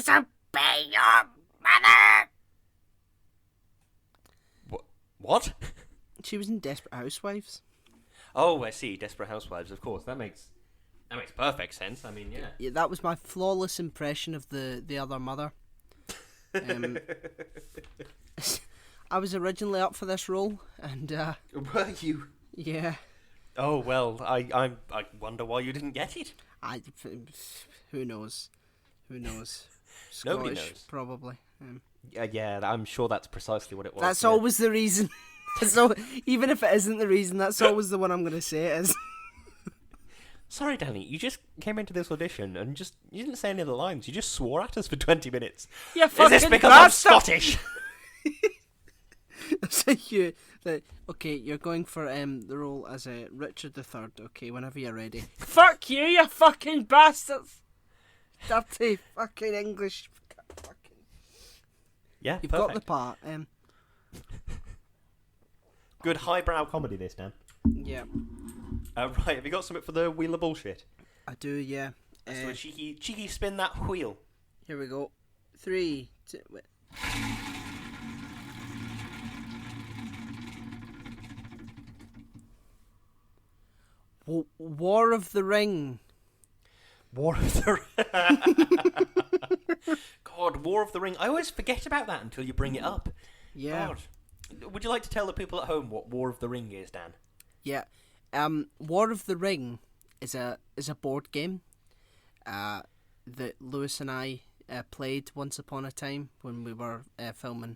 disobey your mother. What? She was in Desperate Housewives. Oh, I see. Desperate Housewives, of course. That makes perfect sense. I mean, yeah. Yeah, that was my flawless impression of the other mother. I was originally up for this role, and Were you? yeah, Oh well, I wonder why you didn't get it. who knows? Scottish, Nobody knows. probably. Yeah, I'm sure that's precisely what it was. That's yeah. always the reason. So even if it isn't the reason, that's always the one I'm going to say it is. Sorry, Danny, you just came into this audition and you didn't say any of the lines. You just swore at us for 20 minutes. Yeah, Is this because I'm Scottish? So okay, you're going for the role as Richard III. Okay, whenever you're ready. Fuck you, you fucking bastards! Dirty fucking English. Yeah, You've perfect. got the part. Good highbrow comedy, this, Dan. Yeah, Right, have you got something for the wheel of bullshit? I do. Yeah. So a cheeky spin that wheel. Here we go. 3, 2. Wait. War of the Ring. War of the God, War of the Ring. I always forget about that until you bring it up. Yeah. God. Would you like to tell the people at home what War of the Ring is, Dan? Yeah. War of the Ring is a board game that Lewis and I played once upon a time when we were filming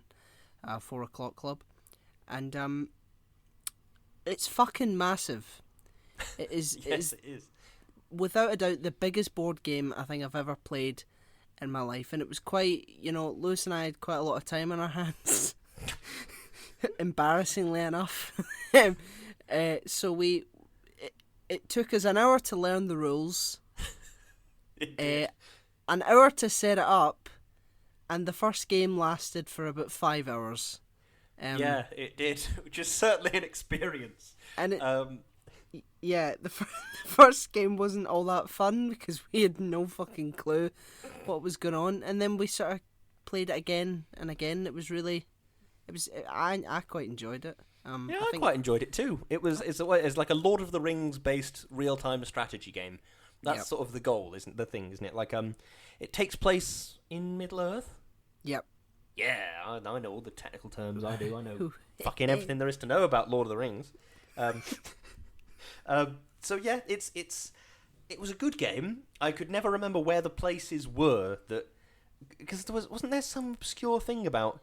4 O'Clock Club. And it's fucking massive. It is. Yes, it is. Without a doubt, the biggest board game I think I've ever played in my life. And it was quite, Lewis and I had quite a lot of time on our hands. Embarrassingly enough. So it took us an hour to learn the rules, an hour to set it up, and the first game lasted for about 5 hours. Yeah, it did, which is certainly an experience. And the first game wasn't all that fun because we had no fucking clue what was going on, and then we sort of played it again and again. I quite enjoyed it. I quite enjoyed it too. It's like a Lord of the Rings based real time strategy game. That's sort of the goal, isn't it? Like it takes place in Middle Earth. Yep. Yeah, I know all the technical terms. I know fucking everything there is to know about Lord of the Rings. So yeah, it was a good game. I could never remember where the places were because wasn't there some obscure thing about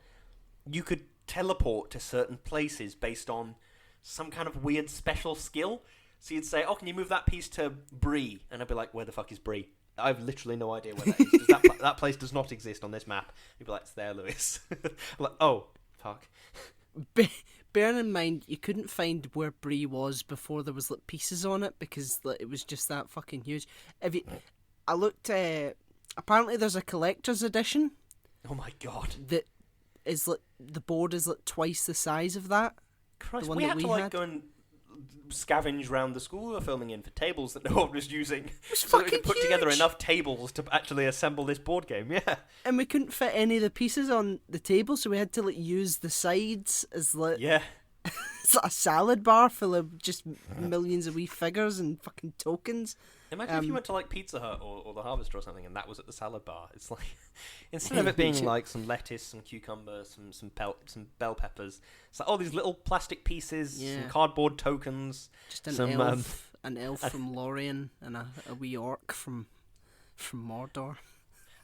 you could teleport to certain places based on some kind of weird special skill. So you'd say, "Oh, can you move that piece to Bree?" And I'd be like, "Where the fuck is Bree?" I've literally no idea where that is. That place does not exist on this map. You'd be like, "It's there, Lewis." I'm like, "Oh, fuck." Bearing in mind, you couldn't find where Bree was before there was pieces on it because it was just that fucking huge. I looked. Apparently, there's a collector's edition. Oh my god. That is the board is twice the size of that. Christ, we had to go and scavenge around the school we were filming in for tables that no one was using. So we could put together enough tables to actually assemble this board game, yeah. And we couldn't fit any of the pieces on the table, so we had to use the sides as yeah. It's like a salad bar full of just millions of wee figures and fucking tokens. Imagine if you went to Pizza Hut or the Harvester or something and that was at the salad bar. It's like, instead of it being some lettuce, some cucumber, some bell peppers, it's like all these little plastic pieces, some cardboard tokens. Just an elf from Lorien and a wee orc from Mordor.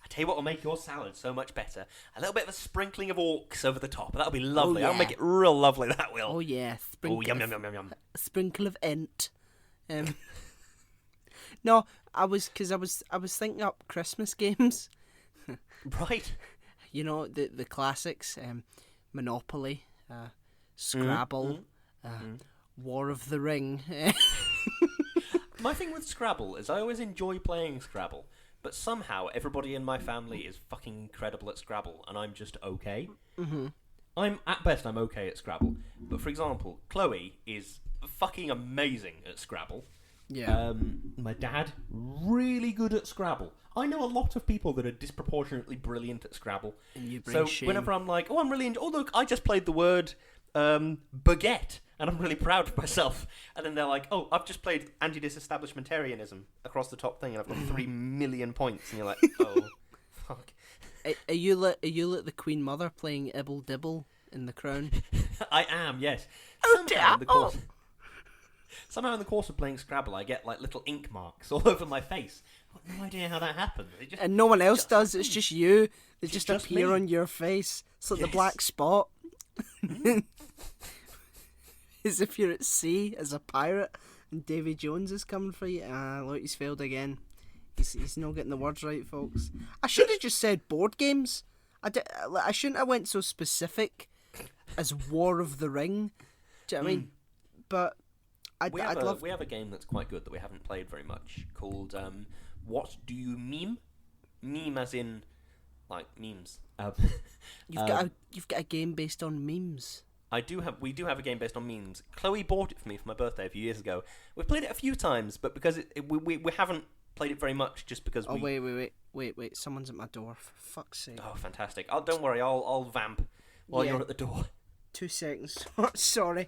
I tell you what will make your salad so much better. A little bit of a sprinkling of orcs over the top. That'll be lovely. Oh, yeah. That'll make it real lovely, that will. Oh, yeah. Oh, yum, yum, yum, yum, yum. A sprinkle of Ent. No, I was thinking up Christmas games. Right. The classics, Monopoly, Scrabble, War of the Ring. My thing with Scrabble is I always enjoy playing Scrabble, but somehow everybody in my family is fucking incredible at Scrabble, and I'm just okay. Mm-hmm. At best I'm okay at Scrabble, but for example, Chloe is fucking amazing at Scrabble. Yeah. My dad, really good at Scrabble. I know a lot of people that are disproportionately brilliant at Scrabble. And you bring So shame. whenever I'm like, oh, I'm really oh, look, I just played the word baguette, and I'm really proud of myself. And then they're like, oh, I've just played anti-disestablishmentarianism across the top thing, and I've got 3 million points. And you're like, oh, fuck. Are you like the Queen Mother playing Ibble Dibble in The Crown? I am, yes. Oh dear! Somehow in the course of playing Scrabble, I get like little ink marks all over my face. I've got no idea how that happened. And no one else does. It's just you. They just just appear me. on your face. It's like the Yes. black spot. As if you're at sea as a pirate and Davy Jones is coming for you. Look, he's failed again. He's not getting the words right, folks. I should have just said board games. I shouldn't have went so specific as War of the Ring. Do you know what I mean? But I'd love... We have a game that's quite good that we haven't played very much called What Do You Meme? Meme as in, like, memes. You've got a game based on memes. We do have a game based on memes. Chloe bought it for me for my birthday a few years ago. We've played it a few times, but because we haven't played it very much, just because Wait, someone's at my door, for fuck's sake. Oh, fantastic. Don't worry, I'll vamp while you're at the door. 2 seconds. Sorry.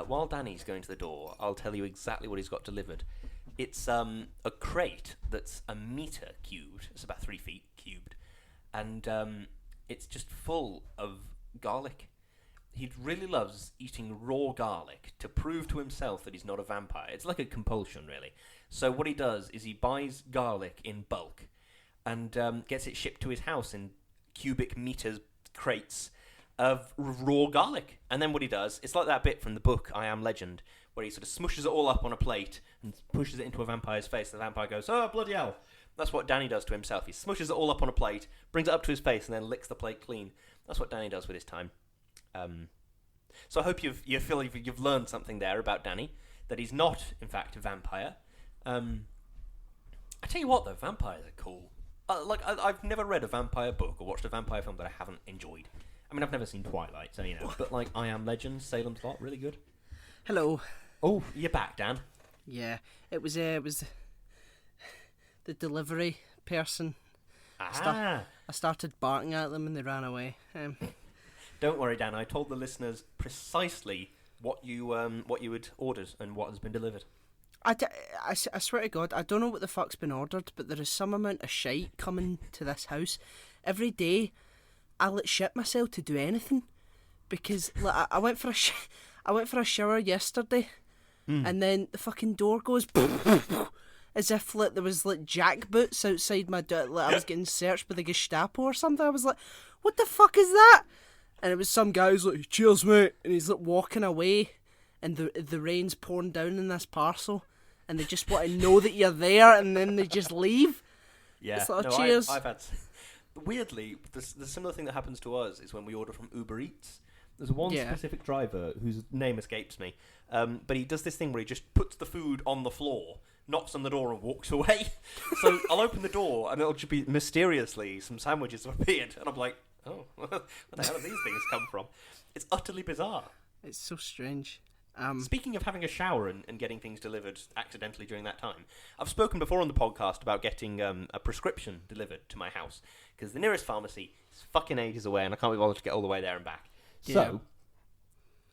While Danny's going to the door, I'll tell you exactly what he's got delivered. It's a crate that's a metre cubed. It's about 3 feet cubed. And it's just full of garlic. He really loves eating raw garlic to prove to himself that he's not a vampire. It's like a compulsion, really. So what he does is he buys garlic in bulk and gets it shipped to his house in cubic meters crates of raw garlic. And then what he does, it's like that bit from the book I Am Legend, where he sort of smushes it all up on a plate and pushes it into a vampire's face. The vampire goes, oh, bloody hell. That's what Danny does to himself. He smushes it all up on a plate, brings it up to his face, and then licks the plate clean. That's what Danny does with his time. So I hope you've learned something there about Danny, that he's not, in fact, a vampire. I tell you what, though, vampires are cool. I've never read a vampire book or watched a vampire film that I haven't enjoyed. I mean, I've never seen Twilight, so you know. But like, I Am Legend, Salem's Lot, really good. Hello. Oh, you're back, Dan. Yeah, it was the delivery person. I started barking at them and they ran away. Don't worry, Dan. I told the listeners precisely what you had ordered and what has been delivered. I swear to God, I don't know what the fuck's been ordered, but there is some amount of shite coming to this house. Every day, I let shit myself to do anything, because like, I went for a shower yesterday, and then the fucking door goes as if like there was like jackboots outside my door. Like I was getting searched by the Gestapo or something. I was like, what the fuck is that? And it was some guy who's like, cheers, mate, and he's like walking away, and the rain's pouring down in this parcel, and they just want to know that you're there, and then they just leave. Yeah, it's like, cheers. I've had. Weirdly, the similar thing that happens to us is when we order from Uber Eats. There's one specific driver whose name escapes me, but he does this thing where he just puts the food on the floor, knocks on the door, and walks away. So I'll open the door, and it'll just be mysteriously some sandwiches have appeared, and I'm like, oh, where the hell have these things come from? It's utterly bizarre. It's so strange. Speaking of having a shower and getting things delivered accidentally during that time, I've spoken before on the podcast about getting a prescription delivered to my house, because the nearest pharmacy is fucking ages away, and I can't be bothered to get all the way there and back. Yeah. So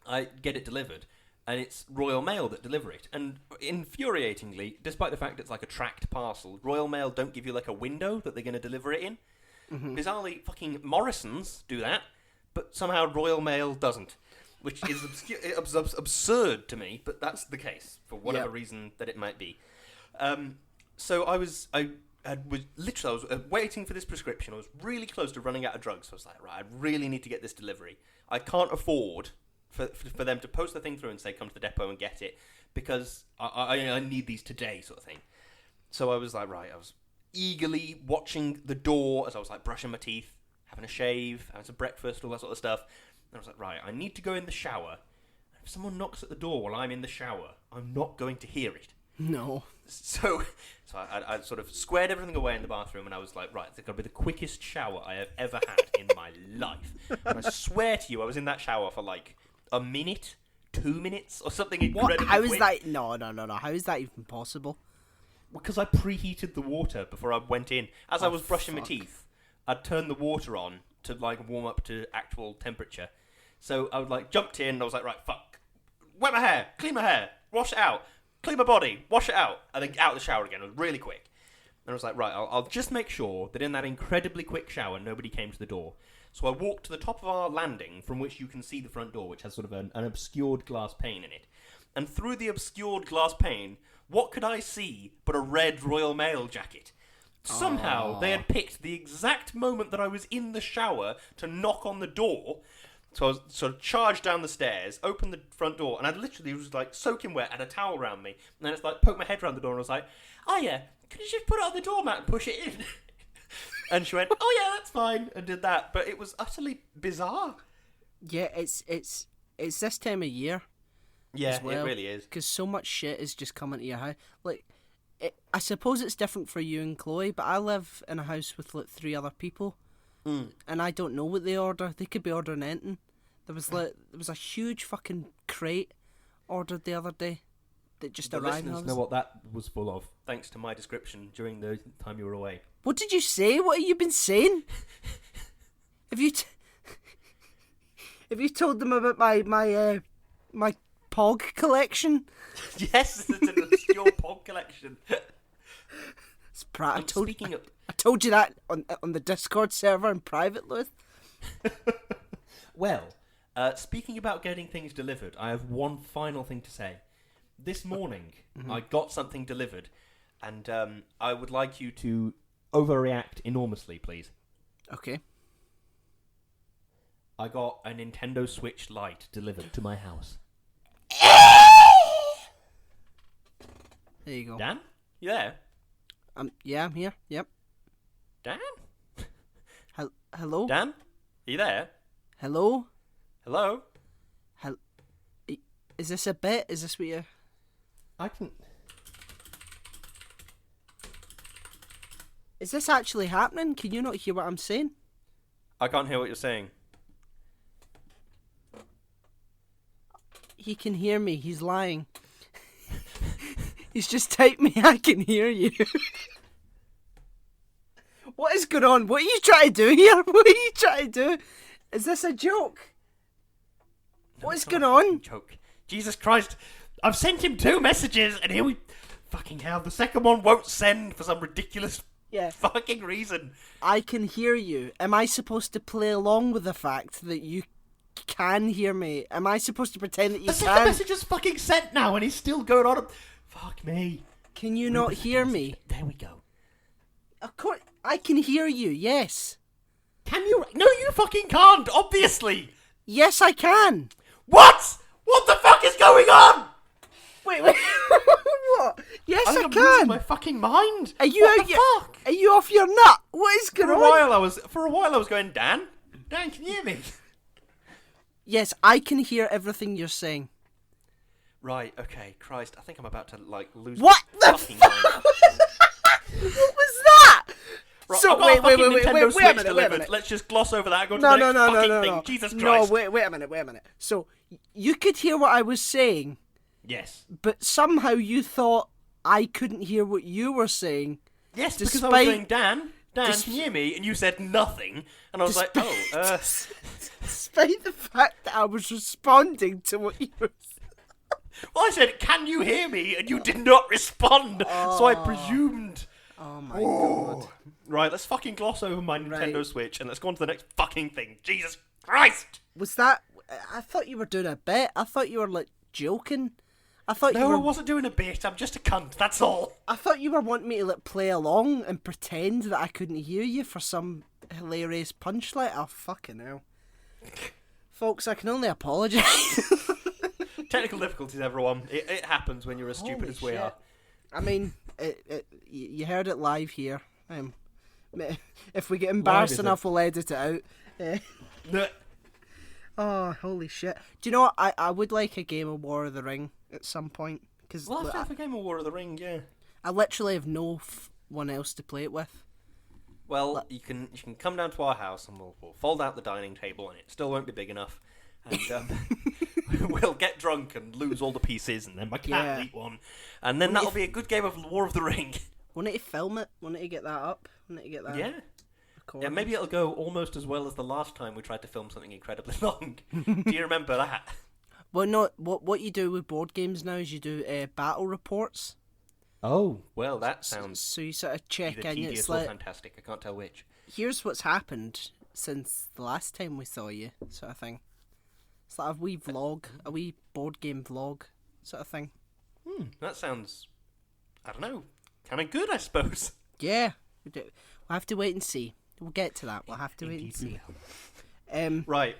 I get it delivered, and it's Royal Mail that deliver it. And infuriatingly, despite the fact it's like a tracked parcel, Royal Mail don't give you like a window that they're going to deliver it in. Mm-hmm. Bizarrely, fucking Morrison's do that, but somehow Royal Mail doesn't, which is absurd to me, but that's the case, for whatever reason that it might be. So I was waiting for this prescription. I was really close to running out of drugs, so I was like, right, I really need to get this delivery. I can't afford for them to post the thing through and say, come to the depot and get it, because I need these today, sort of thing. So I was like, right, I was eagerly watching the door as I was like brushing my teeth, having a shave, having some breakfast, all that sort of stuff. And I was like, right, I need to go in the shower. If someone knocks at the door while I'm in the shower, I'm not going to hear it. No. So I sort of squared everything away in the bathroom, and I was like, right, it's going to be the quickest shower I have ever had in my life. And I swear to you, I was in that shower for like a minute, 2 minutes or something What? incredibly How is quick. that? No. How is that even possible? Because I preheated the water before I went in. As I was brushing my fuck. teeth, I'd turn the water on to like warm up to actual temperature. So I would like jumped in and I was like, right, fuck. Wet my hair, clean my hair, wash it out, clean my body, wash it out, and then out of the shower again. It was really quick. And I was like, right, I'll just make sure that in that incredibly quick shower, nobody came to the door. So I walked to the top of our landing, from which you can see the front door, which has sort of an obscured glass pane in it. And through the obscured glass pane, what could I see but a red Royal Mail jacket? Somehow, they had picked the exact moment that I was in the shower to knock on the door. So I was sort of charged down the stairs, opened the front door, and I literally was like soaking wet, had a towel around me, and then it's like poked my head around the door and I was like, oh yeah, could you just put it on the doormat and push it in? And she went, oh yeah, that's fine, and did that. But it was utterly bizarre. Yeah, it's this time of year. Yeah, as well, it really is. Because so much shit is just coming to your house. Like, I suppose it's different for you and Chloe, but I live in a house with like 3 other people, and I don't know what they order. They could be ordering anything. There was a huge fucking crate ordered the other day that just The arrived. listeners know what that was full of, thanks to my description during the time you were away. What did you say? What have you been saying? Have you have you told them about my Pog collection? Yes, it's an obscure pod collection. It's I Speaking told you that on the Discord server in private, Lewis. Well, speaking about getting things delivered, I have one final thing to say. This morning, I got something delivered, and I would like you to overreact enormously, please. Okay. I got a Nintendo Switch Lite delivered to my house. There you go. Dan? You there? Yeah, I'm here. Yep. Dan? Hello? Dan? Are you there? Hello? Hello? Is this a bit? Is this what you... I can... Is this actually happening? Can you not hear what I'm saying? I can't hear what you're saying. He can hear me. He's lying. He's just typed me, I can hear you. What is going on? What are you trying to do here? What are you trying to do? Is this a joke? What is going on? Joke. Jesus Christ. I've sent him 2 messages and here we... Fucking hell, the second one won't send for some ridiculous fucking reason. I can hear you. Am I supposed to play along with the fact that you can hear me? Am I supposed to pretend that you The second can? message is fucking sent now and he's still going on. Fuck me. Can you not hear me? There we go. Of course, I can hear you, yes. Can you? No, you fucking can't, obviously. Yes, I can. What? What the fuck is going on? Wait. What? Yes, I I'm losing can. my fucking mind. Are you what out the your, fuck? Are you off your nut? What is going on? For a while I was going, Dan, can you hear me? Yes, I can hear everything you're saying. Right, okay, Christ, I think I'm about to, lose What my the fucking fuck? mind. What was that? Right, So I've got wait, a fucking Nintendo wait a Switch minute, delivered. Let's just gloss over that and go to No, the no, next no, fucking no, thing. no. Jesus No, Christ. wait a minute. So you could hear what I was saying, Yes. but somehow you thought I couldn't hear what you were saying. Yes, because I Despite- was going, Dan, can you hear me? And you said nothing. And I was like, Despite the fact that I was responding to what you were saying. Well, I said, can you hear me? And you did not respond. So I presumed. Oh my god. Right, let's fucking gloss over my Nintendo Right. Switch and let's go on to the next fucking thing. Jesus Christ! Was that... I thought you were doing a bit. I thought you were, joking. I thought you No, were... I wasn't doing a bit. I'm just a cunt, that's all. I thought you were wanting me to play along and pretend that I couldn't hear you for some hilarious punchline. Oh, fucking hell. Folks, I can only apologise. Technical difficulties, everyone. It happens when you're as stupid Holy as we shit. are. I mean, you heard it live here. If we get embarrassed is enough, we'll edit it out. No. Oh, holy shit. Do you know what? I would like a game of War of the Ring at some point. Cause Well, let's have a game of War of the Ring, yeah. I literally have no one else to play it with. Well, you can come down to our house and we'll fold out the dining table and it still won't be big enough. and we'll get drunk and lose all the pieces, and then my cat will eat one, and then that'll be a good game of War of the Ring. We need to film it. We need to get that up. We need to get that. Yeah. Yeah, maybe it'll go almost as well as the last time we tried to film something incredibly long. Do you remember that? Well, no. What you do with board games now is you do battle reports. Oh, well, that sounds so you sort of check either in. tedious It's or like, fantastic. I can't tell which. here's what's happened since the last time we saw you, sort of thing. It's like a wee vlog, a wee board game vlog, sort of thing. That sounds, I don't know, kind of good, I suppose. Yeah, we'll have to wait and see. We'll get to that. We'll have to wait and see. Right.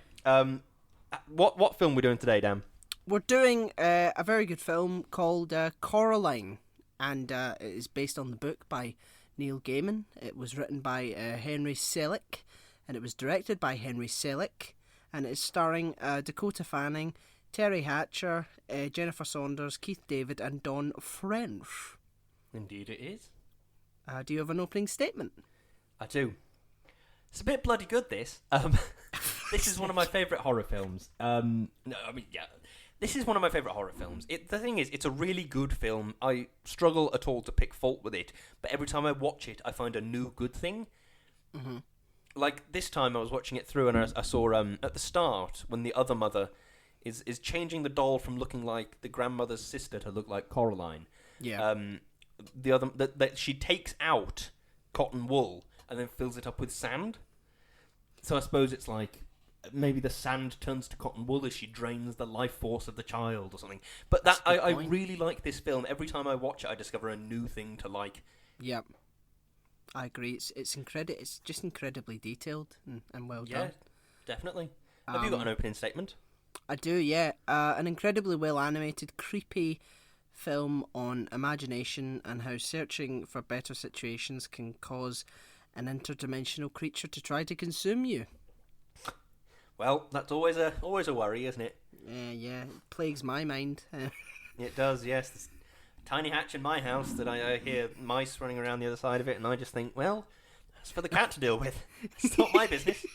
What film are we doing today, Dan? We're doing a very good film called Coraline, and it is based on the book by Neil Gaiman. It was written by Henry Selick, and it was directed by Henry Selick, and it is starring Dakota Fanning, Terry Hatcher, Jennifer Saunders, Keith David, and Dawn French. Indeed it is. Do you have an opening statement? I do. It's a bit bloody good, this. This is one of my favourite horror films. This is one of my favourite horror films. The thing is, it's a really good film. I struggle at all to pick fault with it, but every time I watch it, I find a new good thing. Mm-hmm. Like, this time I was watching it through, and I saw, at the start, when the other mother is changing the doll from looking like the grandmother's sister to look like Coraline. Yeah. The other that she takes out cotton wool and then fills it up with sand. So I suppose it's like maybe the sand turns to cotton wool as she drains the life force of the child or something. But I really like this film. Every time I watch it, I discover a new thing to like. Yep. I agree. It's incredible. It's just incredibly detailed and well done. Yeah, definitely. Have you got an opening statement? I do, yeah. An incredibly well animated, creepy film on imagination and how searching for better situations can cause an interdimensional creature to try to consume you. Well, that's always a worry, isn't it? Yeah, it plagues my mind. It does, yes. This tiny hatch in my house that I hear mice running around the other side of it, and I just think, well, that's for the cat to deal with. It's not my business.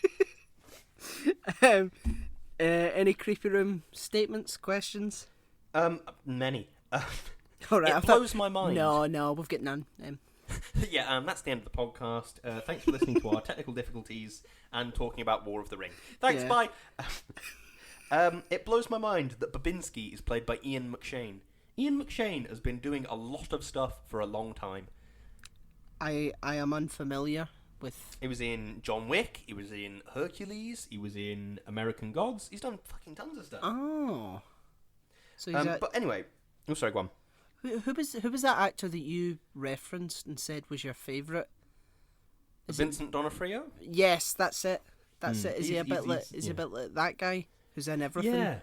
Any creepy room statements, questions? Many. All right, it blows my mind. No, we've got none. Yeah, that's the end of the podcast. Thanks for listening to our technical difficulties and talking about War of the Ring. Thanks, bye. It blows my mind that Babinski is played by Ian McShane. Ian McShane has been doing a lot of stuff for a long time. I am unfamiliar with... He was in John Wick, he was in Hercules, he was in American Gods. He's done fucking tons of stuff. Oh. So but anyway... Oh, sorry, go on. Who was that actor that you referenced and said was your favourite? Vincent D'Onofrio? Yes, that's it. That's it. Is he a bit like that guy who's in everything? Yeah.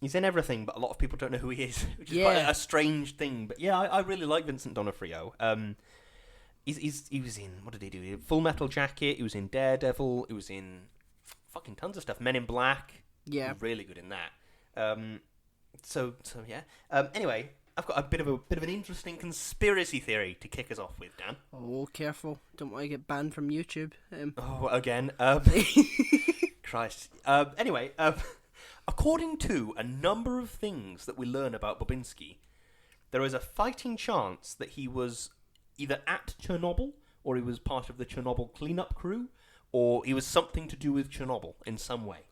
He's in everything, but a lot of people don't know who he is, which is quite a strange thing. But yeah, I really like Vincent D'Onofrio. He was in, what did he do? Full Metal Jacket. He was in Daredevil. He was in fucking tons of stuff. Men in Black. Yeah, really good in that. So yeah. Anyway, I've got a bit of an interesting conspiracy theory to kick us off with, Dan. Oh, careful! Don't want to get banned from YouTube. Again. Christ. Anyway, according to a number of things that we learn about Babinski, there is a fighting chance that he was either at Chernobyl, or he was part of the Chernobyl cleanup crew, or he was something to do with Chernobyl in some way.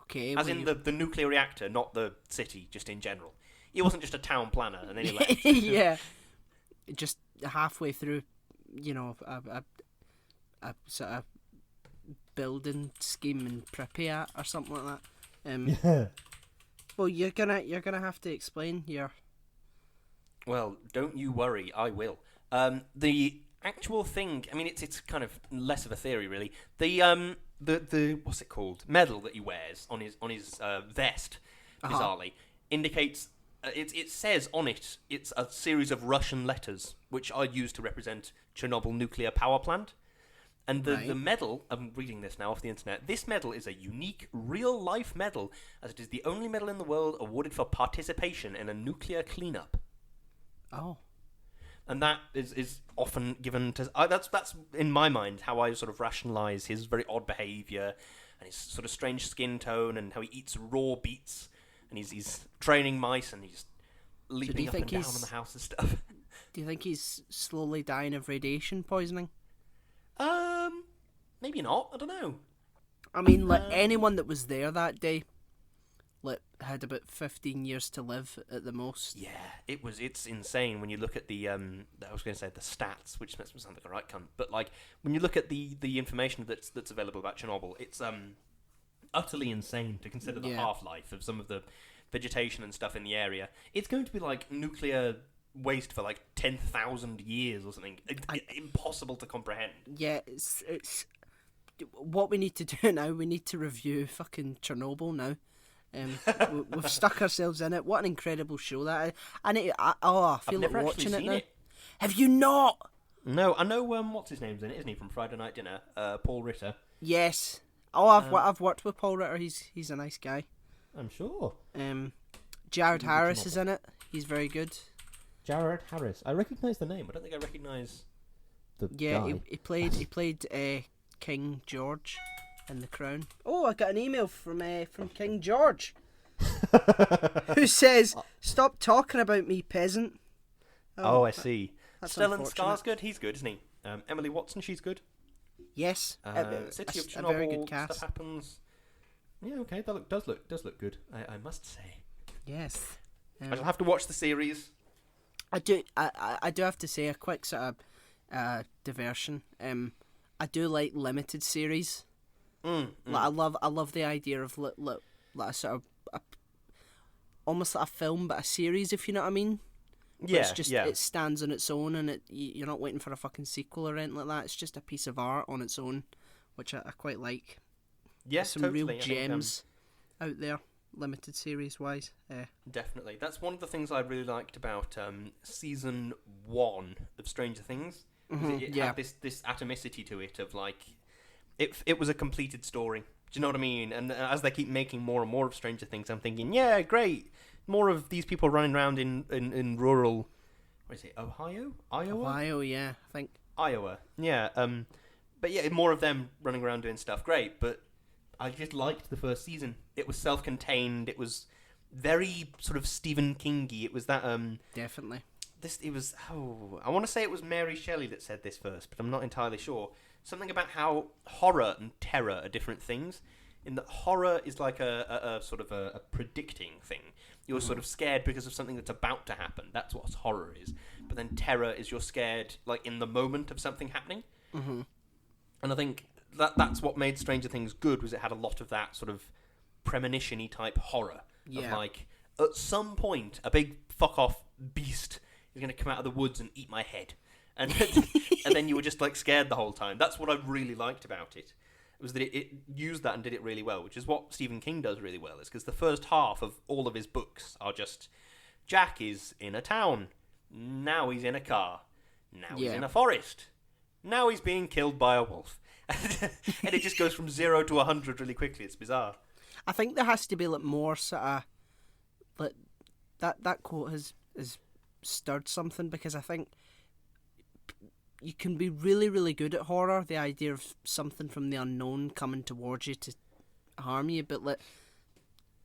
Okay. As in the nuclear reactor, not the city, just in general. He wasn't just a town planner and then he left. Yeah. Just halfway through, a sort of building scheme in Pripyat or something like that. Yeah. Well, you're gonna have to explain your... Well, don't you worry, I will. The actual thing, I mean, it's kind of less of a theory, really. The what's it called? Medal that he wears on his vest, bizarrely, indicates. It says on it, it's a series of Russian letters which are used to represent Chernobyl nuclear power plant. And the medal, I'm reading this now off the internet, this medal is a unique, real-life medal, as it is the only medal in the world awarded for participation in a nuclear cleanup. Oh. And that is often given to... that's in my mind how I sort of rationalise his very odd behaviour, and his sort of strange skin tone, and how he eats raw beets, and he's training mice, and he's leaping up and down on the house and stuff. Do you think he's slowly dying of radiation poisoning? Maybe not. I don't know. I mean, like, anyone that was there that day, like, had about 15 years to live at the most. Yeah, it's insane when you look at the I was going to say the stats, which makes me sound like a right cunt, but like when you look at the information that's available about Chernobyl, it's utterly insane to consider the half-life of some of the vegetation and stuff in the area. It's going to be like nuclear waste for like 10,000 years or something. Impossible to comprehend. Yeah, it's what we need to do now. We need to review fucking Chernobyl now. We've stuck ourselves in it. What an incredible show that is. I feel like watching it now. Have you not? No, I know. What's his name's in it, isn't he? From Friday Night Dinner, Paul Ritter. Yes. Oh, I've worked with Paul Ritter. He's a nice guy. I'm sure. Jared Harris is in it. He's very good. Jared Harris. I recognise the name. I don't think I recognise the guy. He played King George in The Crown. Oh, I got an email from King George, who says, "Stop talking about me, peasant." Oh, I see. Stellan unfortunate. Skarsgård, he's good, isn't he? Emily Watson, she's good. Yes. City of a very Chernobyl, good cast. stuff happens. Yeah, okay, that does look good. I must say. Yes. I shall have to watch the series. I do have to say a quick sort of diversion. I do like limited series. Like, I love the idea of like a sort of almost like a film but a series, if you know what I mean. Yeah, it's just it stands on its own, and you're not waiting for a fucking sequel or anything like that. It's just a piece of art on its own, which I quite like. Yes, some totally. real gems out there, limited series wise. Definitely, that's one of the things I really liked about season 1 of Stranger Things. It had this atomicity to it of like, it was a completed story. Do you know what I mean? And as they keep making more and more of Stranger Things, I'm thinking, yeah, great, more of these people running around in rural, what is it, Iowa? Ohio, yeah, I think. Iowa, yeah. But yeah, more of them running around doing stuff, great. But I just liked the first season. It was self-contained. It was very sort of Stephen King-y. It was that definitely. I want to say it was Mary Shelley that said this first, but I'm not entirely sure. Something about how horror and terror are different things. In that horror is like a sort of a predicting thing. You're sort of scared because of something that's about to happen. That's what horror is. But then terror is you're scared like in the moment of something happening. Mm-hmm. And I think that's what made Stranger Things good, was it had a lot of that sort of premonition-y type horror. Yeah. Of like, at some point, a big fuck-off beast is going to come out of the woods and eat my head. And and then you were just like scared the whole time. That's what I really liked about it. Was that it used that and did it really well, which is what Stephen King does really well, is because the first half of all of his books are just, Jack is in a town, now he's in a car, now he's in a forest, now he's being killed by a wolf. And it just goes from 0 to 100 really quickly. It's bizarre. I think there has to be like more sort of, like, that quote has stirred something, because I think you can be really, really good at horror, the idea of something from the unknown coming towards you to harm you, but like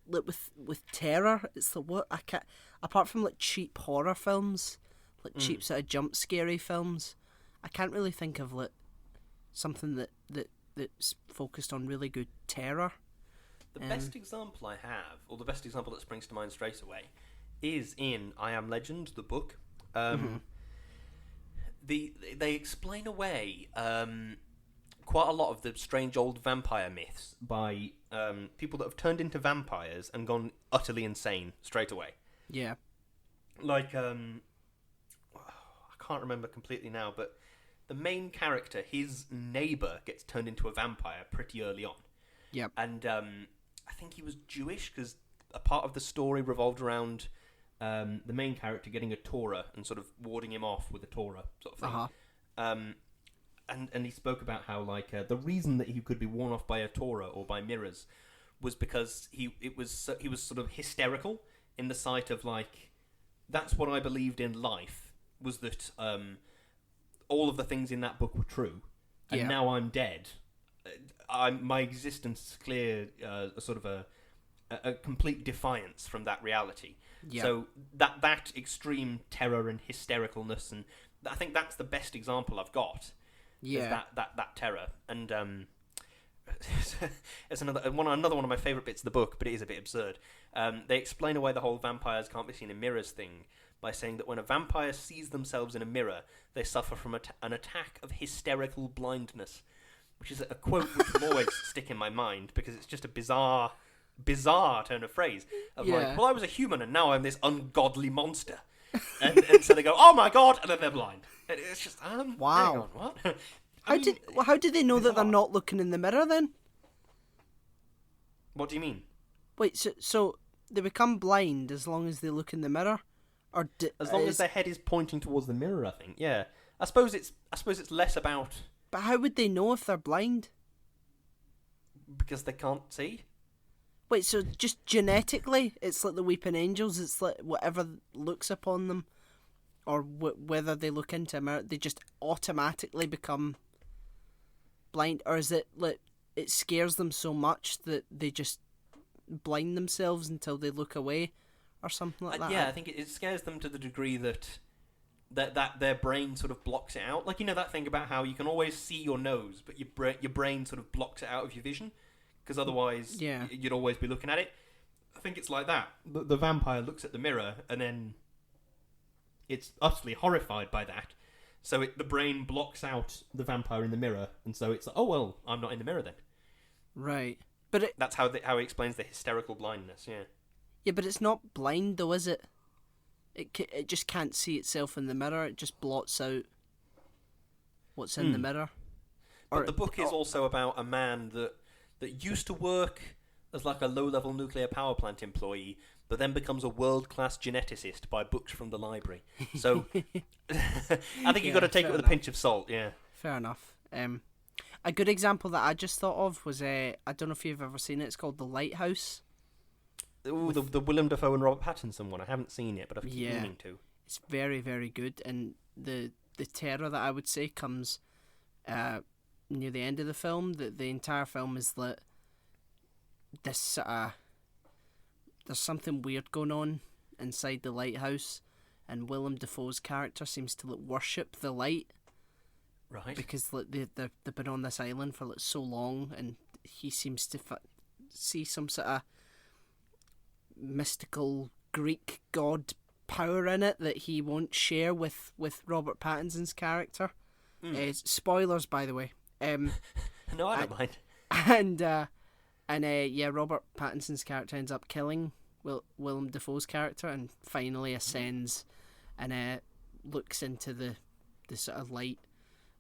with terror, it's like, what I can't, apart from like cheap horror films, like cheap sort of jump scary films, I can't really think of like something that's focused on really good terror. The best example I have, or the best example that springs to mind straight away, is in I Am Legend, the book. They explain away quite a lot of the strange old vampire myths by people that have turned into vampires and gone utterly insane straight away. Yeah. Like, I can't remember completely now, but the main character, his neighbour, gets turned into a vampire pretty early on. Yep. And I think he was Jewish, because a part of the story revolved around the main character getting a Torah and sort of warding him off with a Torah sort of thing. Uh-huh. And he spoke about how like the reason that he could be worn off by a Torah or by mirrors was because he was sort of hysterical in the sight of like, that's what I believed in life, was that all of the things in that book were true, and now I'm dead. my existence is clear, sort of a complete defiance from that reality. Yeah. So that extreme terror and hystericalness, and I think that's the best example I've got. Yeah. Is that terror, and it's another one of my favourite bits of the book, but it is a bit absurd. They explain away the whole vampires can't be seen in mirrors thing by saying that when a vampire sees themselves in a mirror, they suffer from an attack of hysterical blindness, which is a quote which will always stick in my mind because it's just a bizarre turn of phrase of like, well, I was a human and now I'm this ungodly monster, and so they go, oh my god, and then they're blind. And it's just wow. Hang on, what? How do they know that they're not looking in the mirror then? What do you mean? Wait, so they become blind as long as they look in the mirror, or as long as their head is pointing towards the mirror? I think. Yeah. I suppose it's less about. But how would they know if they're blind? Because they can't see. Wait, so just genetically, it's like the weeping angels. It's like whatever looks upon them, or whether they look into a mirror, they just automatically become blind, or is it like it scares them so much that they just blind themselves until they look away, or something like that? Yeah, I think it scares them to the degree that their brain sort of blocks it out. Like, you know that thing about how you can always see your nose, but your brain sort of blocks it out of your vision, because otherwise you'd always be looking at it. I think it's like that. The vampire looks at the mirror and then it's utterly horrified by that. So the brain blocks out the vampire in the mirror, and so it's like, oh well, I'm not in the mirror then. Right, but that's how he explains the hysterical blindness. Yeah. Yeah, but it's not blind though, is it? It just can't see itself in the mirror. It just blots out what's in the mirror. But the book is also about a man that used to work as like a low-level nuclear power plant employee, but then becomes a world-class geneticist by books from the library. So I think you've got to take it with a pinch of salt. Yeah. Fair enough. A good example that I just thought of was I don't know if you've ever seen it. It's called The Lighthouse. Ooh, the Willem Dafoe and Robert Pattinson one. I haven't seen it, but I've keep meaning to. It's very, very good, and the terror that I would say comes near the end of the film. The entire film is that this there's something weird going on inside the lighthouse, and Willem Dafoe's character seems to worship the light, right? Because they've been on this island for so long, and he seems to see some sort of mystical Greek god power in it that he won't share with Robert Pattinson's character. Spoilers, by the way. No, I don't mind. And Robert Pattinson's character ends up killing Willem Dafoe's character, and finally ascends and looks into the sort of light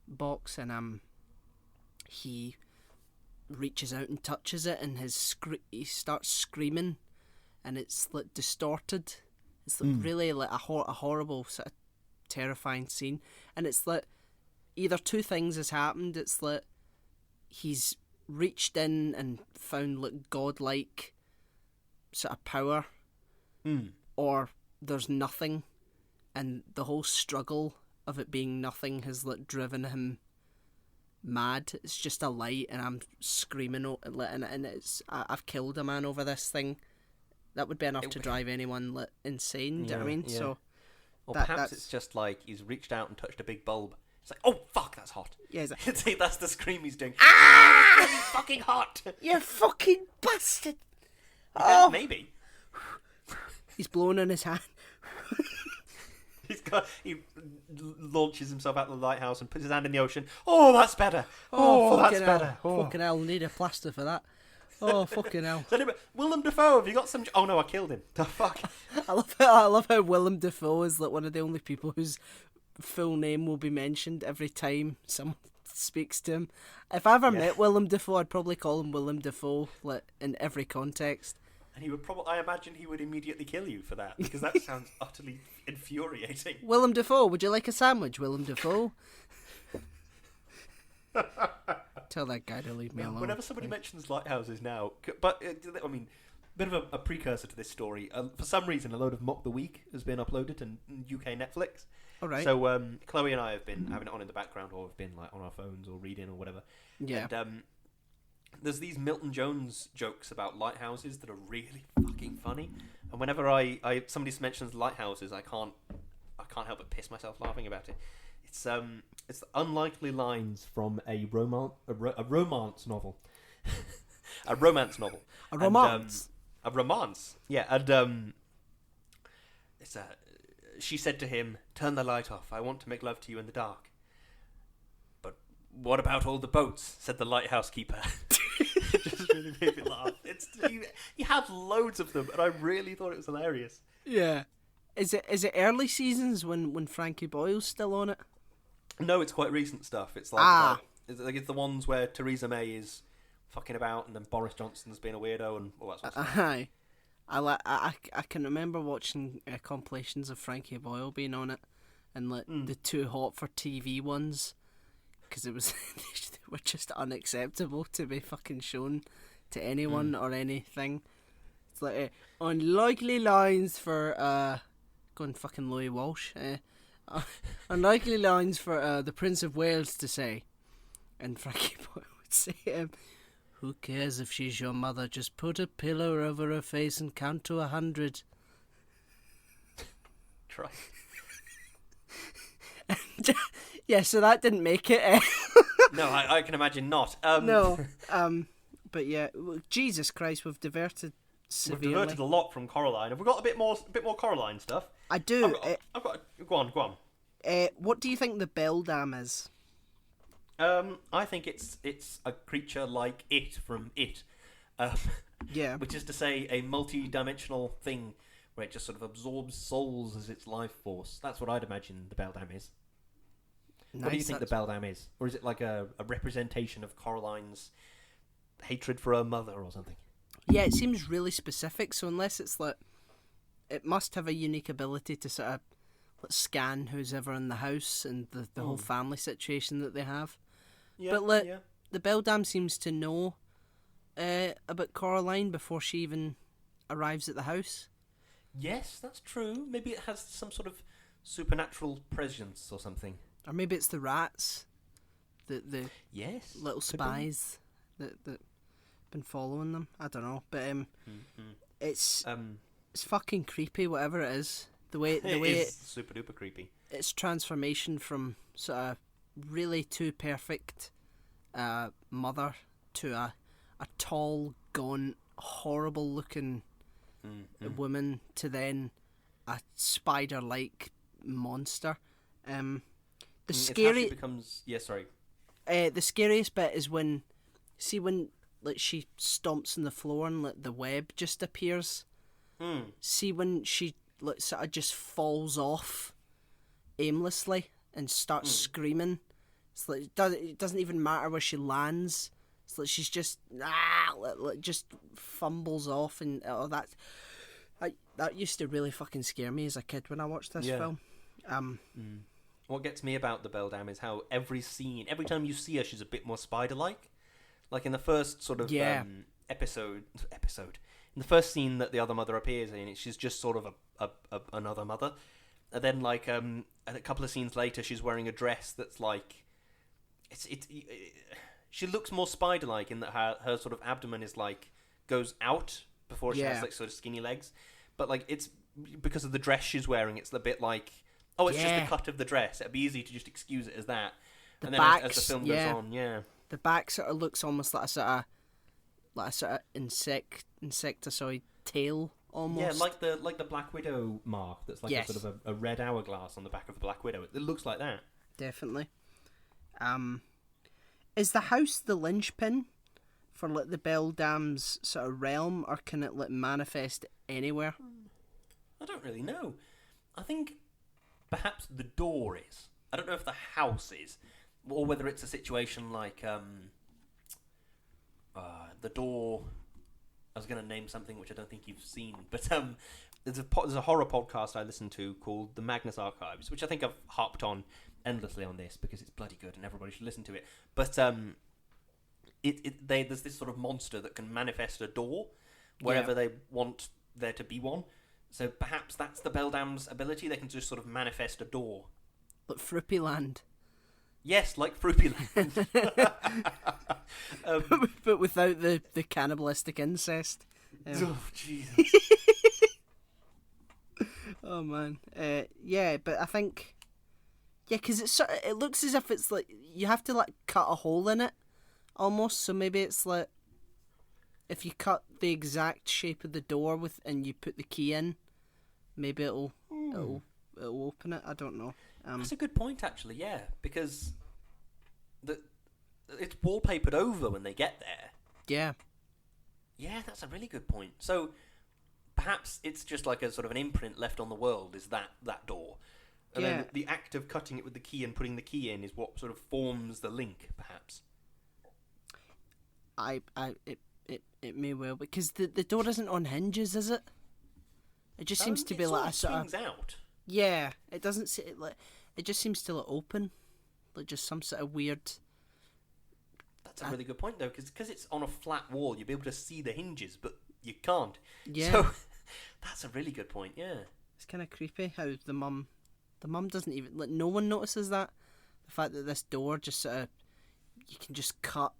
box, and he reaches out and touches it, and he starts screaming, and it's like distorted. It's like really like a horrible sort of terrifying scene, and it's like either two things has happened. It's like he's reached in and found like godlike sort of power, or there's nothing, and the whole struggle of it being nothing has like driven him mad. It's just a light, and I'm screaming, and it's I've killed a man over this thing. That would be enough to drive anyone insane. Do you know what I mean? Yeah. So, or perhaps it's just like he's reached out and touched a big bulb. It's like, oh fuck, that's hot. Yeah, exactly. That's the scream he's doing. Ah, it's fucking hot. You fucking bastard! Yeah, maybe. He's blowing in his hand. He launches himself out of the lighthouse and puts his hand in the ocean. Oh, that's better. Oh, that's better. Oh. Fucking hell, need a plaster for that. Oh, fucking hell. So anyway, Willem Dafoe, have you got some... Oh no, I killed him. The fuck? I love how Willem Dafoe is like one of the only people whose full name will be mentioned every time someone speaks to him. If I ever met Willem Dafoe, I'd probably call him Willem Dafoe, like, in every context. And he would I imagine he would immediately kill you for that, because that sounds utterly infuriating. Willem Dafoe, would you like a sandwich, Willem Dafoe? Tell that guy to leave me alone. Whenever somebody mentions lighthouses now, but I mean, bit of a precursor to this story. For some reason, a load of Mock the Week has been uploaded to UK Netflix. All right. So Chloe and I have been having it on in the background, or have been like on our phones or reading or whatever. Yeah. And there's these Milton Jones jokes about lighthouses that are really fucking funny. And whenever somebody mentions lighthouses, I can't help but piss myself laughing about it. It's unlikely lines from a romance novel. A romance novel. A romance. A romance. Yeah, and she said to him, "Turn the light off. I want to make love to you in the dark." "But what about all the boats?" said the lighthouse keeper. It just really made me laugh. He had loads of them, and I really thought it was hilarious. Yeah. Is it early seasons when Frankie Boyle's still on it? No, it's quite recent stuff. It's like it's the ones where Theresa May is fucking about, and then Boris Johnson's being a weirdo, and all that sort of stuff. Aye. I can remember watching compilations of Frankie Boyle being on it, and like the Too Hot for TV ones, because it was they were just unacceptable to be fucking shown to anyone or anything. It's like unlikely lines for going fucking Louis Walsh. Unlikely lines for the Prince of Wales to say, and Frankie Boyle would say, "Who cares if she's your mother? Just put a pillow over her face and count to 100." Try. Yeah, so that didn't make it. No, I can imagine not. No, but yeah, Jesus Christ, we've diverted severely. We've diverted a lot from Coraline. Have we got a bit more Coraline stuff? I do. Go on. What do you think the Beldam is? I think it's a creature like It from It. Yeah. Which is to say, a multi-dimensional thing where it just sort of absorbs souls as its life force. That's what I'd imagine the Beldam is. Nice, what do you think the Beldam is? Or is it like a representation of Coraline's hatred for her mother or something? Yeah, it seems really specific, so unless it's like... It must have a unique ability to sort of scan who's ever in the house and the whole family situation that they have. Yeah, but the Beldam seems to know about Coraline before she even arrives at the house. Yes, that's true. Maybe it has some sort of supernatural presence or something. Or maybe it's the rats, the yes, little spies that been following them. I don't know, but it's fucking creepy. Whatever it is, the way it's super duper creepy. Its transformation from sort of really too perfect mother to a tall, gaunt, horrible looking woman to then a spider-like monster. The scary becomes sorry. The scariest bit is when like she stomps on the floor and like the web just appears. See when she like sort of just falls off aimlessly and starts screaming. It's like it doesn't even matter where she lands. It's like she's just just fumbles off, and that used to really fucking scare me as a kid when I watched this film. What gets me about the Beldam is how every time you see her, she's a bit more spider-like. Like in the first sort of episode, in the first scene that the other mother appears in, she's just sort of another mother. And then like a couple of scenes later, she's wearing a dress that's like she looks more spider-like in that her sort of abdomen is like goes out before she has like sort of skinny legs. But like it's because of the dress she's wearing, it's a bit like it's just the cut of the dress. It'd be easy to just excuse it as that. And then as the film goes on, the back sort of looks almost like a sort of insectoid tail almost. Yeah, like the Black Widow mark. That's like a sort of a red hourglass on the back of the Black Widow. It looks like that. Definitely. Is the house the linchpin for like the Beldam's sort of realm, or can it like manifest anywhere? I don't really know. I think perhaps the door is. I don't know if the house is, or whether it's a situation like the door. I was going to name something which I don't think you've seen, but there's a horror podcast I listen to called The Magnus Archives, which I think I've harped on endlessly on this because it's bloody good and everybody should listen to it. But there's this sort of monster that can manifest a door wherever they want there to be one. So perhaps that's the Beldam's ability. They can just sort of manifest a door. But Fruppy Land. Yes, like Fruity Land. But without the cannibalistic incest. Oh, Jesus. Oh man, yeah, but I think, yeah, because it looks as if it's like you have to like cut a hole in it, almost. So maybe it's like if you cut the exact shape of the door and you put the key in, maybe it'll open it. I don't know. That's a good point, actually. Yeah, because it's wallpapered over when they get there. Yeah. Yeah, that's a really good point. So perhaps it's just like a sort of an imprint left on the world is that door. And then the act of cutting it with the key and putting the key in is what sort of forms the link, perhaps. It may well, because the door isn't on hinges, is it? It just seems to be like a sort of swings out. Yeah, it doesn't sit like it just seems to look open, like just some sort of weird. That's a really good point, though, because it's on a flat wall, you'll be able to see the hinges, but you can't. Yeah. So that's a really good point. Yeah. It's kind of creepy how the mum doesn't even like. No one notices that the fact that this door just sort of you can just cut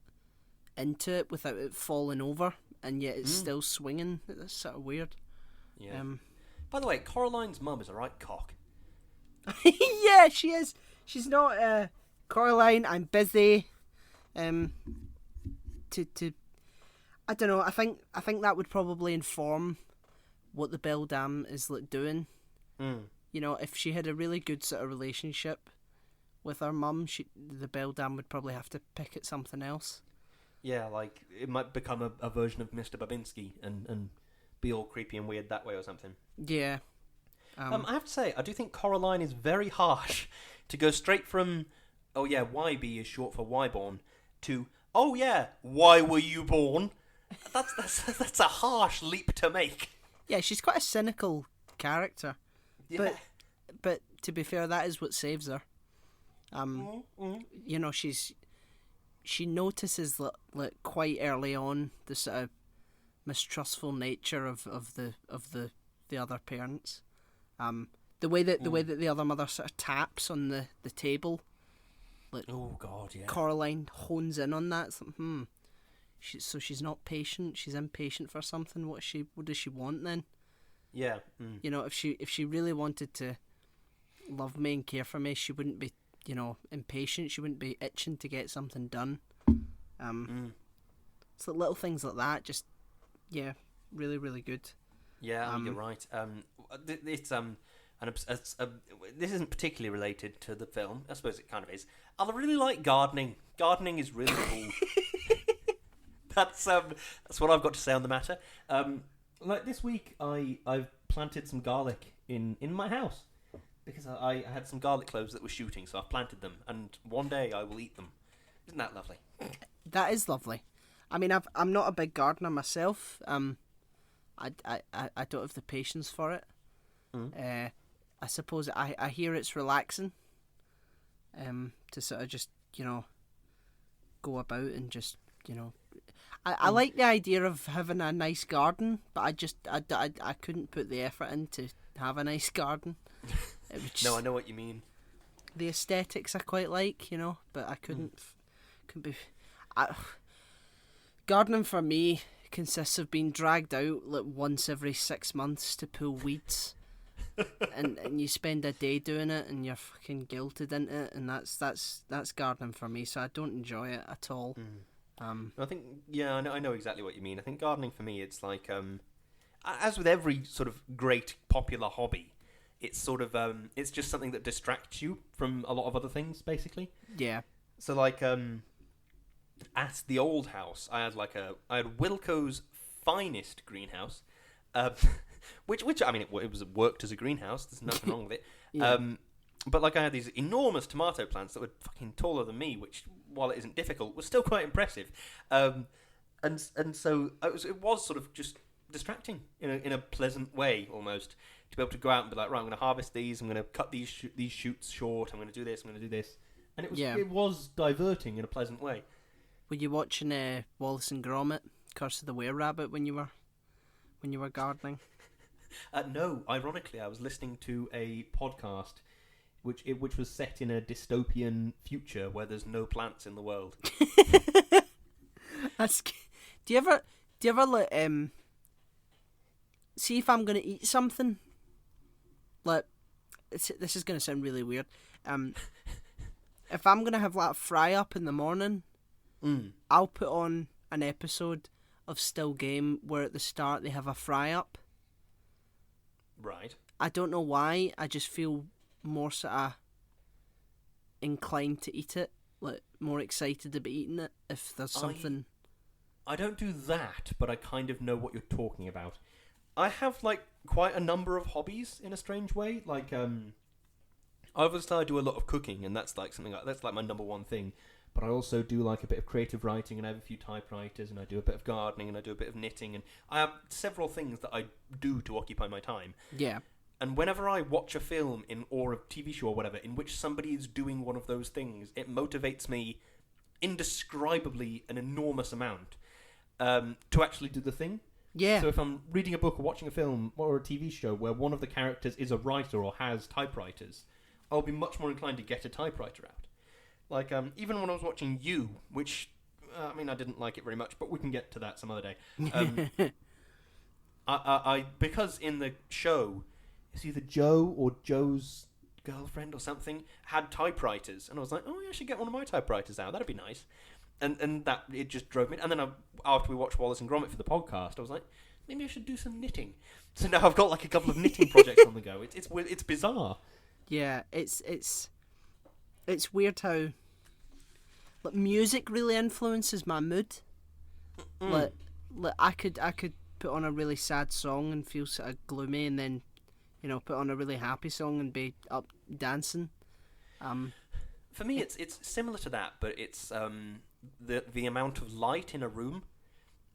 into it without it falling over, and yet it's still swinging. That's sort of weird. Yeah. By the way, Coraline's mum is a right cock. Yeah, she is. She's not Coraline. I'm busy. To I don't know. I think that would probably inform what the Beldam is like doing. You know, if she had a really good sort of relationship with her mum, the Beldam would probably have to pick at something else. Yeah, like it might become a version of Mr. Babinski and be all creepy and weird that way or something. Yeah. I have to say, I do think Coraline is very harsh to go straight from, oh yeah, YB is short for Yborn, to, oh yeah, why were you born? That's a harsh leap to make. Yeah, she's quite a cynical character. Yeah. But to be fair, that is what saves her. You know, she notices like quite early on the sort of mistrustful nature of the other parents. The way that the other mother sort of taps on the table. Like, oh God, yeah. Coraline hones in on that. It's like, so she's not patient. She's impatient for something. What does she want then? Yeah. You know, if she really wanted to love me and care for me, she wouldn't be, you know, impatient. She wouldn't be itching to get something done. It's like little things like that. Just really really good. Yeah, you're right. It's this isn't particularly related to the film. I suppose it kind of is. I really like gardening. Gardening is really cool. That's what I've got to say on the matter. Like this week, I've planted some garlic in my house because I had some garlic cloves that were shooting, so I've planted them, and one day I will eat them. Isn't that lovely? That is lovely. I mean, I'm not a big gardener myself. I don't have the patience for it. I suppose I hear it's relaxing. To sort of just, you know, go about and just, you know, I like the idea of having a nice garden, but I couldn't put the effort in to have a nice garden. No, I know what you mean. The aesthetics I quite like, you know, but I couldn't be. Gardening for me consists of being dragged out like once every 6 months to pull weeds, and you spend a day doing it, and you're fucking guilted into it, and that's gardening for me. So I don't enjoy it at all. I think I know exactly what you mean. I think gardening for me, it's like as with every sort of great popular hobby, it's sort of it's just something that distracts you from a lot of other things, basically. Yeah. So like at the old house, I had Wilco's finest greenhouse, which I mean it worked as a greenhouse. There's nothing wrong with it. Yeah. But like I had these enormous tomato plants that were fucking taller than me, which, while it isn't difficult, was still quite impressive. And so it was sort of just distracting in a pleasant way, almost, to be able to go out and be like, right, I'm going to harvest these, I'm going to cut these shoots short, I'm going to do this, I'm going to do this. And it was diverting in a pleasant way. Were you watching Wallace and Gromit, Curse of the Were-Rabbit, when you were gardening? No, ironically, I was listening to a podcast which was set in a dystopian future where there's no plants in the world. Do you ever like see if I'm gonna eat something? Like, this is gonna sound really weird. If I'm gonna have like a fry up in the morning, I'll put on an episode of Still Game where at the start they have a fry up. Right. I don't know why. I just feel more sort of inclined to eat it, like more excited about eating it if there's something. I don't do that, but I kind of know what you're talking about. I have like quite a number of hobbies in a strange way. Like, obviously I do a lot of cooking, and that's like that's like my number one thing. But I also do like a bit of creative writing, and I have a few typewriters, and I do a bit of gardening, and I do a bit of knitting, and I have several things that I do to occupy my time. Yeah. And whenever I watch a film or a TV show or whatever in which somebody is doing one of those things, it motivates me indescribably an enormous amount to actually do the thing. Yeah. So if I'm reading a book or watching a film or a TV show where one of the characters is a writer or has typewriters, I'll be much more inclined to get a typewriter out. Like, even when I was watching You, which, I mean, I didn't like it very much, but we can get to that some other day. I because in the show, it's either Joe or Joe's girlfriend or something had typewriters, and I was like, oh, yeah, I should get one of my typewriters out. That'd be nice. And that, it just drove me. And then after we watched Wallace and Gromit for the podcast, I was like, maybe I should do some knitting. So now I've got like a couple of knitting projects on the go. It's bizarre. Yeah, it's weird how like music really influences my mood. Like I could put on a really sad song and feel sort of gloomy, and then put on a really happy song and be up dancing. For me, it's similar to that, but it's the amount of light in a room.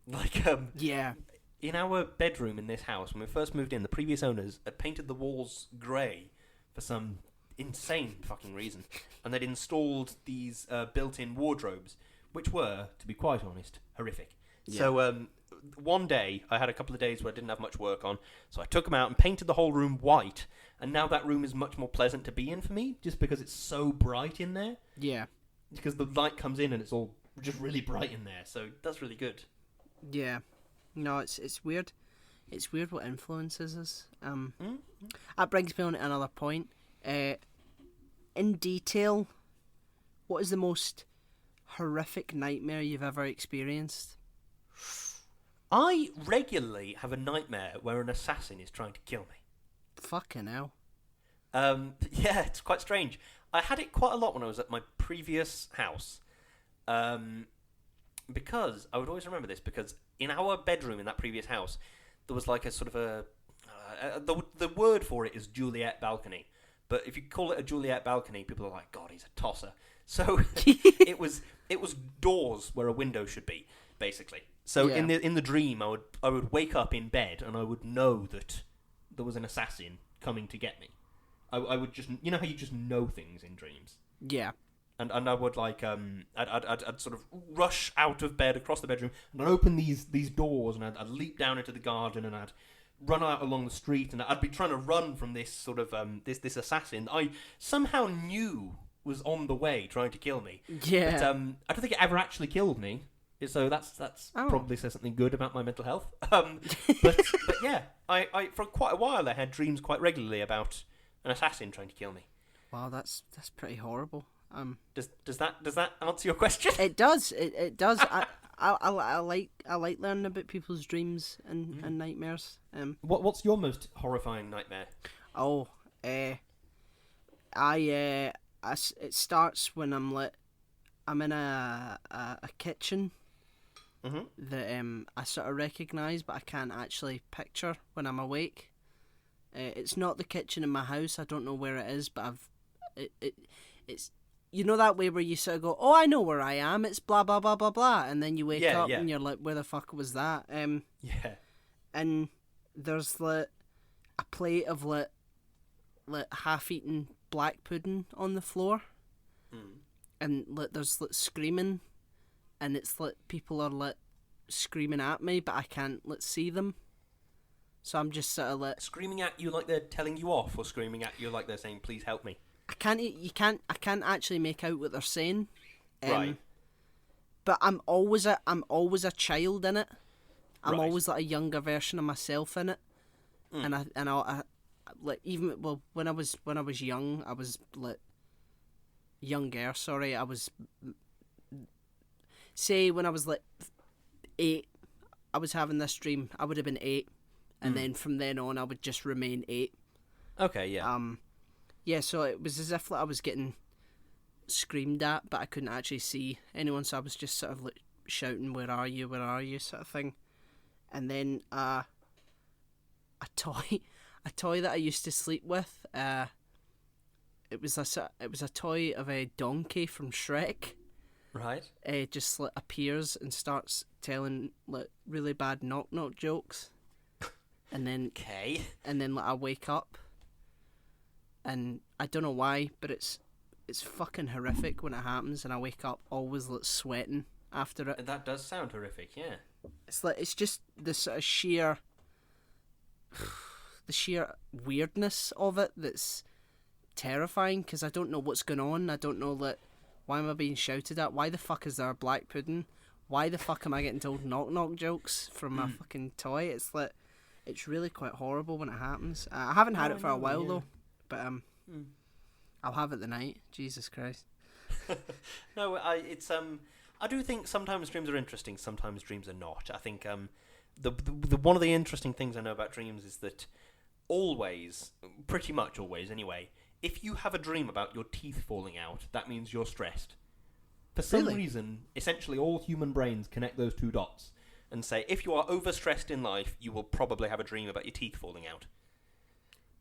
Like yeah. In our bedroom in this house, when we first moved in, the previous owners had painted the walls grey for some insane fucking reason, and they'd installed these built-in wardrobes, which were, to be quite honest, horrific. Yeah. So one day, I had a couple of days where I didn't have much work on, so I took them out and painted the whole room white, and now that room is much more pleasant to be in for me, just because it's so bright in there. Yeah. Because the light comes in and it's all just really bright in there, so that's really good. Yeah. No, it's weird. It's weird what influences us. That brings me on to another point. In detail, what is the most horrific nightmare you've ever experienced? I regularly have a nightmare where an assassin is trying to kill me. Fucking hell. Yeah, it's quite strange. I had it quite a lot when I was at my previous house. Because, I would always remember this, because in our bedroom in that previous house, there was like a sort of the word for it is Juliet balcony. But if you call it a Juliet balcony, people are like, God, he's a tosser. So it was doors where a window should be, basically. So in the dream, I would wake up in bed and I would know that there was an assassin coming to get me. I would just, you know how you just know things in dreams. Yeah. And I would like I'd sort of rush out of bed across the bedroom and I'd open these doors and I'd leap down into the garden and I'd run out along the street and I'd be trying to run from this sort of this assassin I somehow knew was on the way trying to kill me. Yeah. But I don't think it ever actually killed me. So that's probably says something good about my mental health. But yeah, I for quite a while I had dreams quite regularly about an assassin trying to kill me. Wow, that's pretty horrible. Does that answer your question? It does. It does. I like learning about people's dreams and nightmares. What's your most horrifying nightmare? It starts when I'm in a kitchen that I sort of recognise, but I can't actually picture when I'm awake. It's not the kitchen in my house. I don't know where it is, but it's. You know that way where you sort of go, oh, I know where I am, it's blah, blah, blah, blah, blah, and then you wake up and you're like, where the fuck was that? Yeah. And there's like a plate of like half-eaten black pudding on the floor, and like there's like screaming, and it's like people are like screaming at me, but I can't see them. So I'm just sort of like... Screaming at you like they're telling you off, or screaming at you like they're saying, please help me? I I can't actually make out what they're saying. Right. But I'm always a child in it. I'm Right. always like a younger version of myself in it. I like even when I was young, I was like younger. Sorry, I was say when I was like 8, I was having this dream. I would have been 8, and then from then on, I would just remain 8. Okay, yeah. Yeah. So it was as if like I was getting screamed at, but I couldn't actually see anyone. So I was just sort of like shouting, "Where are you? Where are you?" sort of thing. And then a toy that I used to sleep with. It was a toy of a donkey from Shrek. Right. It just like appears and starts telling like really bad knock jokes, and then Okay. like I wake up, and I don't know why, but it's fucking horrific when it happens, and I wake up always like sweating after it. That does sound horrific, yeah. It's just the sort of sheer weirdness of it that's terrifying, because I don't know what's going on. I don't know like why am I being shouted at? Why the fuck is there a black pudding? Why the fuck am I getting told knock jokes from my fucking toy? It's like it's really quite horrible when it happens. I haven't had it for a while though, but I'll have it tonight. Jesus Christ. No, I do think sometimes dreams are interesting, sometimes dreams are not. I think the one of the interesting things I know about dreams is that always, pretty much always anyway, if you have a dream about your teeth falling out, that means you're stressed. For some reason, essentially all human brains connect those two dots and say, if you are overstressed in life, you will probably have a dream about your teeth falling out.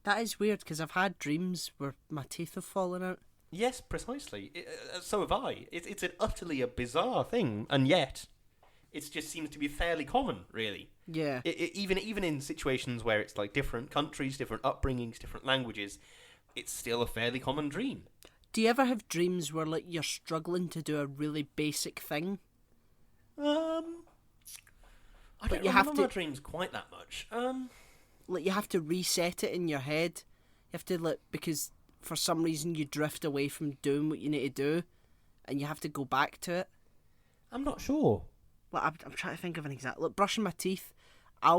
That is weird, because I've had dreams where my teeth have fallen out. Yes, precisely. So have I. It's an utterly a bizarre thing, and yet it just seems to be fairly common, really. Yeah. Even in situations where it's like different countries, different upbringings, different languages, it's still a fairly common dream. Do you ever have dreams where like you're struggling to do a really basic thing? I don't remember my dreams quite that much. Like you have to reset it in your head. You have to like, because for some reason you drift away from doing what you need to do, and you have to go back to it. I'm not sure. Like I'm trying to think of an example. Like brushing my teeth. I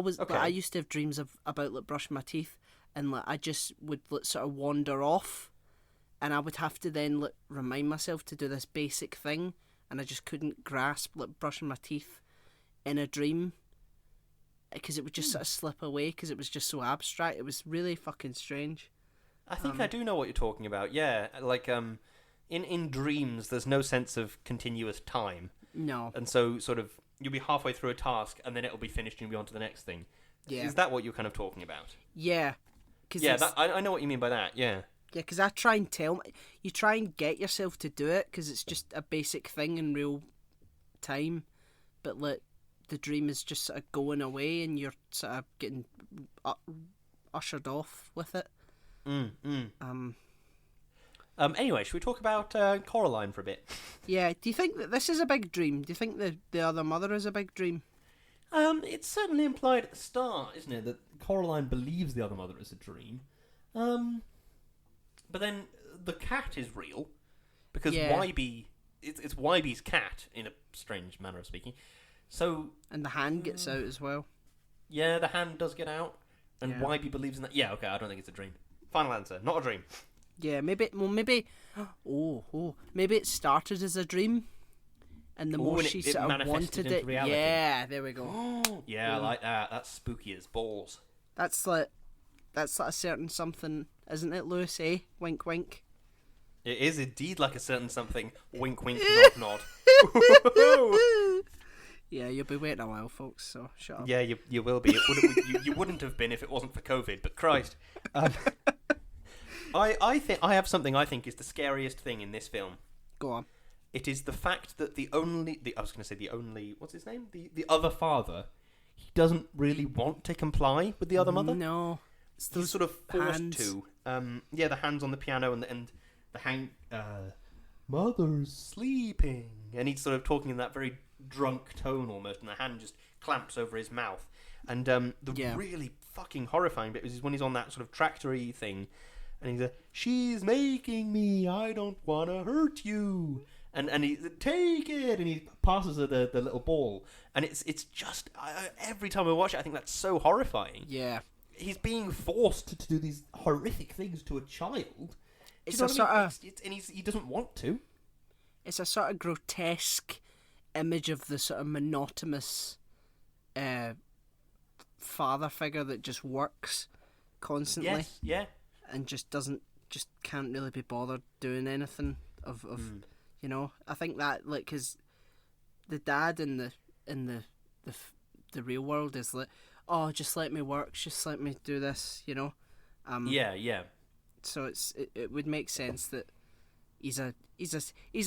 used to have dreams about like brushing my teeth, and like I just would like sort of wander off, and I would have to then like remind myself to do this basic thing, and I just couldn't grasp like brushing my teeth in a dream, because it would just sort of slip away because it was just so abstract. It was really fucking strange. I think I do know what you're talking about. Yeah, like in dreams, there's no sense of continuous time. No. And so sort of you'll be halfway through a task and then it'll be finished and you'll be on to the next thing. Yeah. Is that what you're kind of talking about? Yeah. I know what you mean by that. Yeah. Yeah, because I try and you try and get yourself to do it because it's just a basic thing in real time, but like the dream is just sort of going away and you're sort of getting ushered off with it. Anyway, should we talk about Coraline for a bit? Yeah. Do you think that this is a big dream? Do you think the other mother is a big dream? It's certainly implied at the start, isn't it, that Coraline believes the other mother is a dream. But then the cat is real because Wybie, it's Wybe's cat in a strange manner of speaking. So and the hand gets out as well. Yeah, the hand does get out, and Wybie believes in that. Yeah, okay, I don't think it's a dream. Final answer, not a dream. Yeah, maybe. Maybe it started as a dream, and the more she sort of wanted it, reality. Yeah, there we go. Yeah, I like that. That's spooky as balls. That's like a certain something, isn't it, Lewis? Eh? Wink, wink. It is indeed like a certain something. Wink, wink, nod, nod. Yeah, you'll be waiting a while, folks. So shut up. Yeah, you will be. You wouldn't have been if it wasn't for COVID. But Christ. I think I have something I think is the scariest thing in this film. Go on. It is the fact that what's his name? The other father, he doesn't really want to comply with the other mother. No. He's sort of forced to. The hands on the piano and the hang. Mother's sleeping, and he's sort of talking in that very drunk tone almost, and the hand just clamps over his mouth. And the really fucking horrifying bit is when he's on that sort of tractory thing. and he's she's making me. I don't want to hurt you. And he take it, and he passes her the little ball, and it's just every time I watch it, I think that's so horrifying. Yeah, he's being forced to do these horrific things to a child. It's a sort of, and he doesn't want to. It's a sort of grotesque image of the sort of monotonous father figure that just works constantly. Yes, yeah, and just can't really be bothered doing anything of you know. I think that, like, because the dad in the real world is like, oh, just let me work, just let me do this, you know. Yeah. So it would make sense that he's a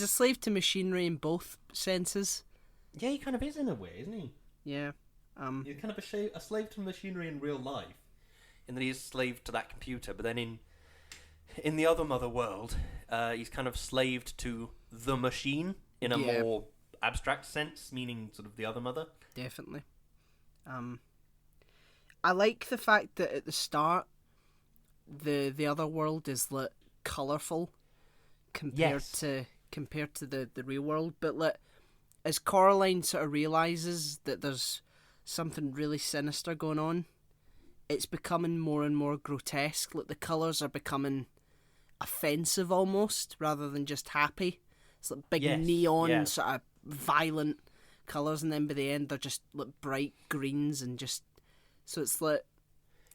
slave to machinery in both senses. Yeah, he kind of is in a way, isn't he? Yeah. He's kind of a slave to machinery in real life, in that he's a slave to that computer. But then in the other mother world, he's kind of slaved to the machine in a more abstract sense, meaning sort of the other mother. Definitely. I like the fact that at the start, the other world is like colourful compared to the real world, but like as Coraline sort of realises that there's something really sinister going on, it's becoming more and more grotesque. Like the colours are becoming offensive almost, rather than just happy. It's like big neon sort of violent colours, and then by the end they're just like bright greens, and just so it's like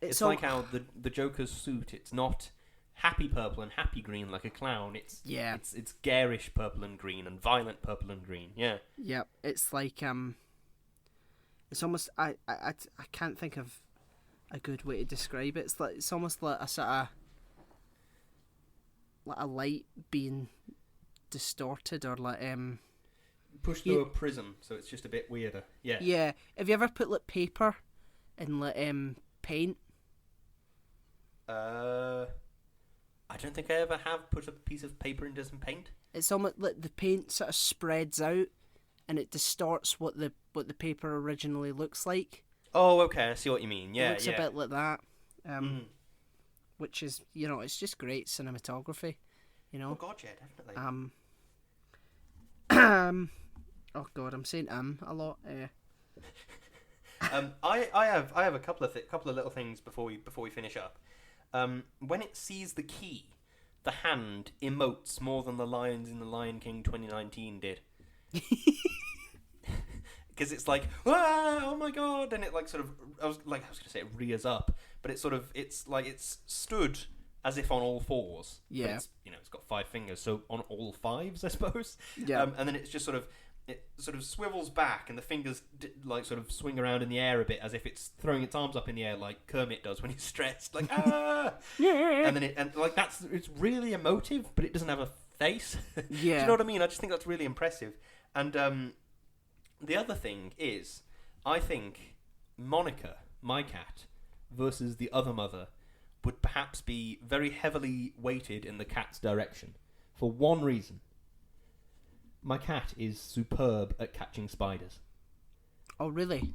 it's like how the Joker's suit, it's not happy purple and happy green like a clown. It's garish purple and green and violent purple and green. Yeah. Yep. It's like it's almost I can't think of a good way to describe it. It's almost like a sort of like a light being distorted, or like pushed through a prism, so it's just a bit weirder. Yeah. Yeah. Have you ever put like paper in like paint? I don't think I ever have put a piece of paper into some paint. It's almost like the paint sort of spreads out, and it distorts what the paper originally looks like. Oh, okay, I see what you mean. Yeah, it looks a bit like that. Which is, you know, it's just great cinematography. You know. Oh God, yeah, definitely. Oh God, I'm saying a lot. I have a couple of little things before we finish up. When it sees the key, the hand emotes more than the lions in The Lion King 2019 did. Because it's like, oh my God, and it like sort of, I was going to say it rears up, but it's stood as if on all fours. Yeah. But it's, it's got 5 fingers, so on all 5s, I suppose. Yeah. And then it's just it swivels back, and the fingers sort of swing around in the air a bit, as if it's throwing its arms up in the air like Kermit does when he's stressed, like ah. Yeah. And then it's really emotive, but it doesn't have a face. Yeah. Do you know what I mean? I just think that's really impressive. And the other thing is, I think Monica, my cat, versus the other mother would perhaps be very heavily weighted in the cat's direction for one reason. My cat is superb at catching spiders. Oh, really?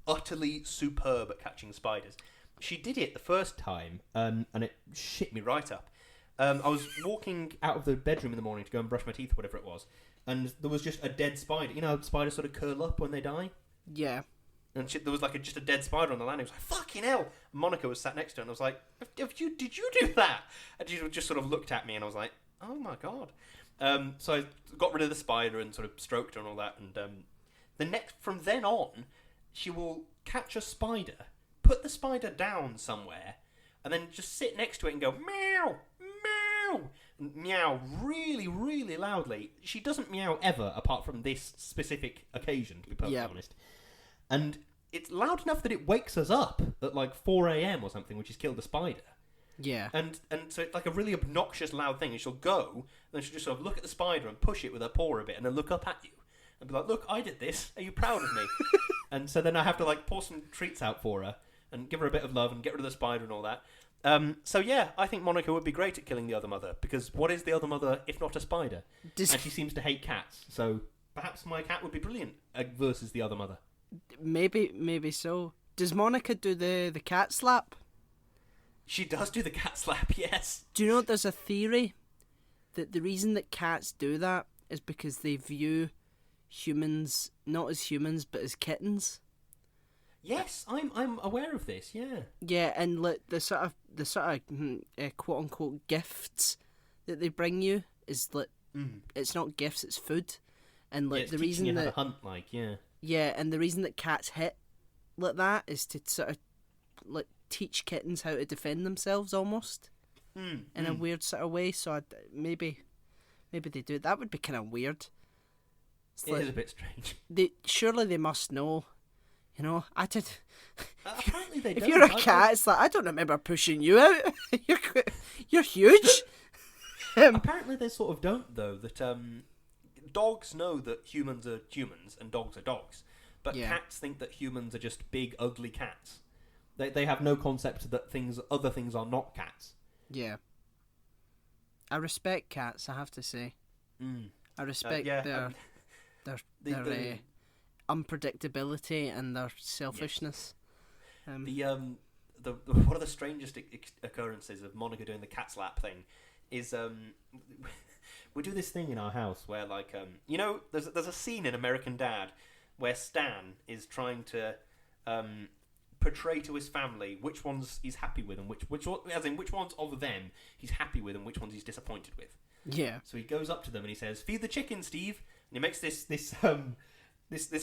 Utterly superb at catching spiders. She did it the first time, and it shit me right up. I was walking out of the bedroom in the morning to go and brush my teeth or whatever it was, and there was just a dead spider. You know how spiders sort of curl up when they die? Yeah. And there was just a dead spider on the landing. I was like, fucking hell! And Monica was sat next to her, and I was like, did you do that? And she just sort of looked at me, and I was like, oh my God. So I got rid of the spider and sort of stroked her and all that, and from then on, she will catch a spider, put the spider down somewhere, and then just sit next to it and go meow, meow, and meow really, really loudly. She doesn't meow ever, apart from this specific occasion, to be perfectly honest. And it's loud enough that it wakes us up at like 4 a.m. or something, which has killed the spider. Yeah. And so it's like a really obnoxious loud thing, and she'll go, and then she'll just sort of look at the spider and push it with her paw a bit, and then look up at you and be like, look, I did this, are you proud of me? And so then I have to like pour some treats out for her and give her a bit of love and get rid of the spider and all that. So yeah, I think Monica would be great at killing the other mother, because what is the other mother if not a spider? And she seems to hate cats, so perhaps my cat would be brilliant versus the other mother. Maybe so. Does Monica do the cat slap? She does do the cat slap, yes. Do you know there's a theory that the reason that cats do that is because they view humans not as humans but as kittens? Yes, I'm aware of this. Yeah. Yeah, and like the sort of quote unquote gifts that they bring you is like it's not gifts, it's food, and like the reason you that how to hunt, like yeah, and the reason that cats hit like that is to sort of like teach kittens how to defend themselves almost in a weird sort of way. So maybe they do it. That would be kind of weird. It is a bit strange. Surely they must know. You know, I did. Apparently they if don't. you're a cat, it's like I don't remember pushing you out. You're huge. Apparently they sort of don't though. That dogs know that humans are humans and dogs are dogs, but cats think that humans are just big ugly cats. They have no concept that other things are not cats. Yeah. I respect cats. I have to say. I respect their unpredictability and their selfishness. One of the strangest occurrences of Monica doing the cat slap thing is we do this thing in our house where like there's a scene in American Dad where Stan is trying to portray to his family which ones he's happy with and which ones of them he's happy with and which ones he's disappointed with. Yeah. So he goes up to them and he says, "Feed the chicken, Steve," and he makes this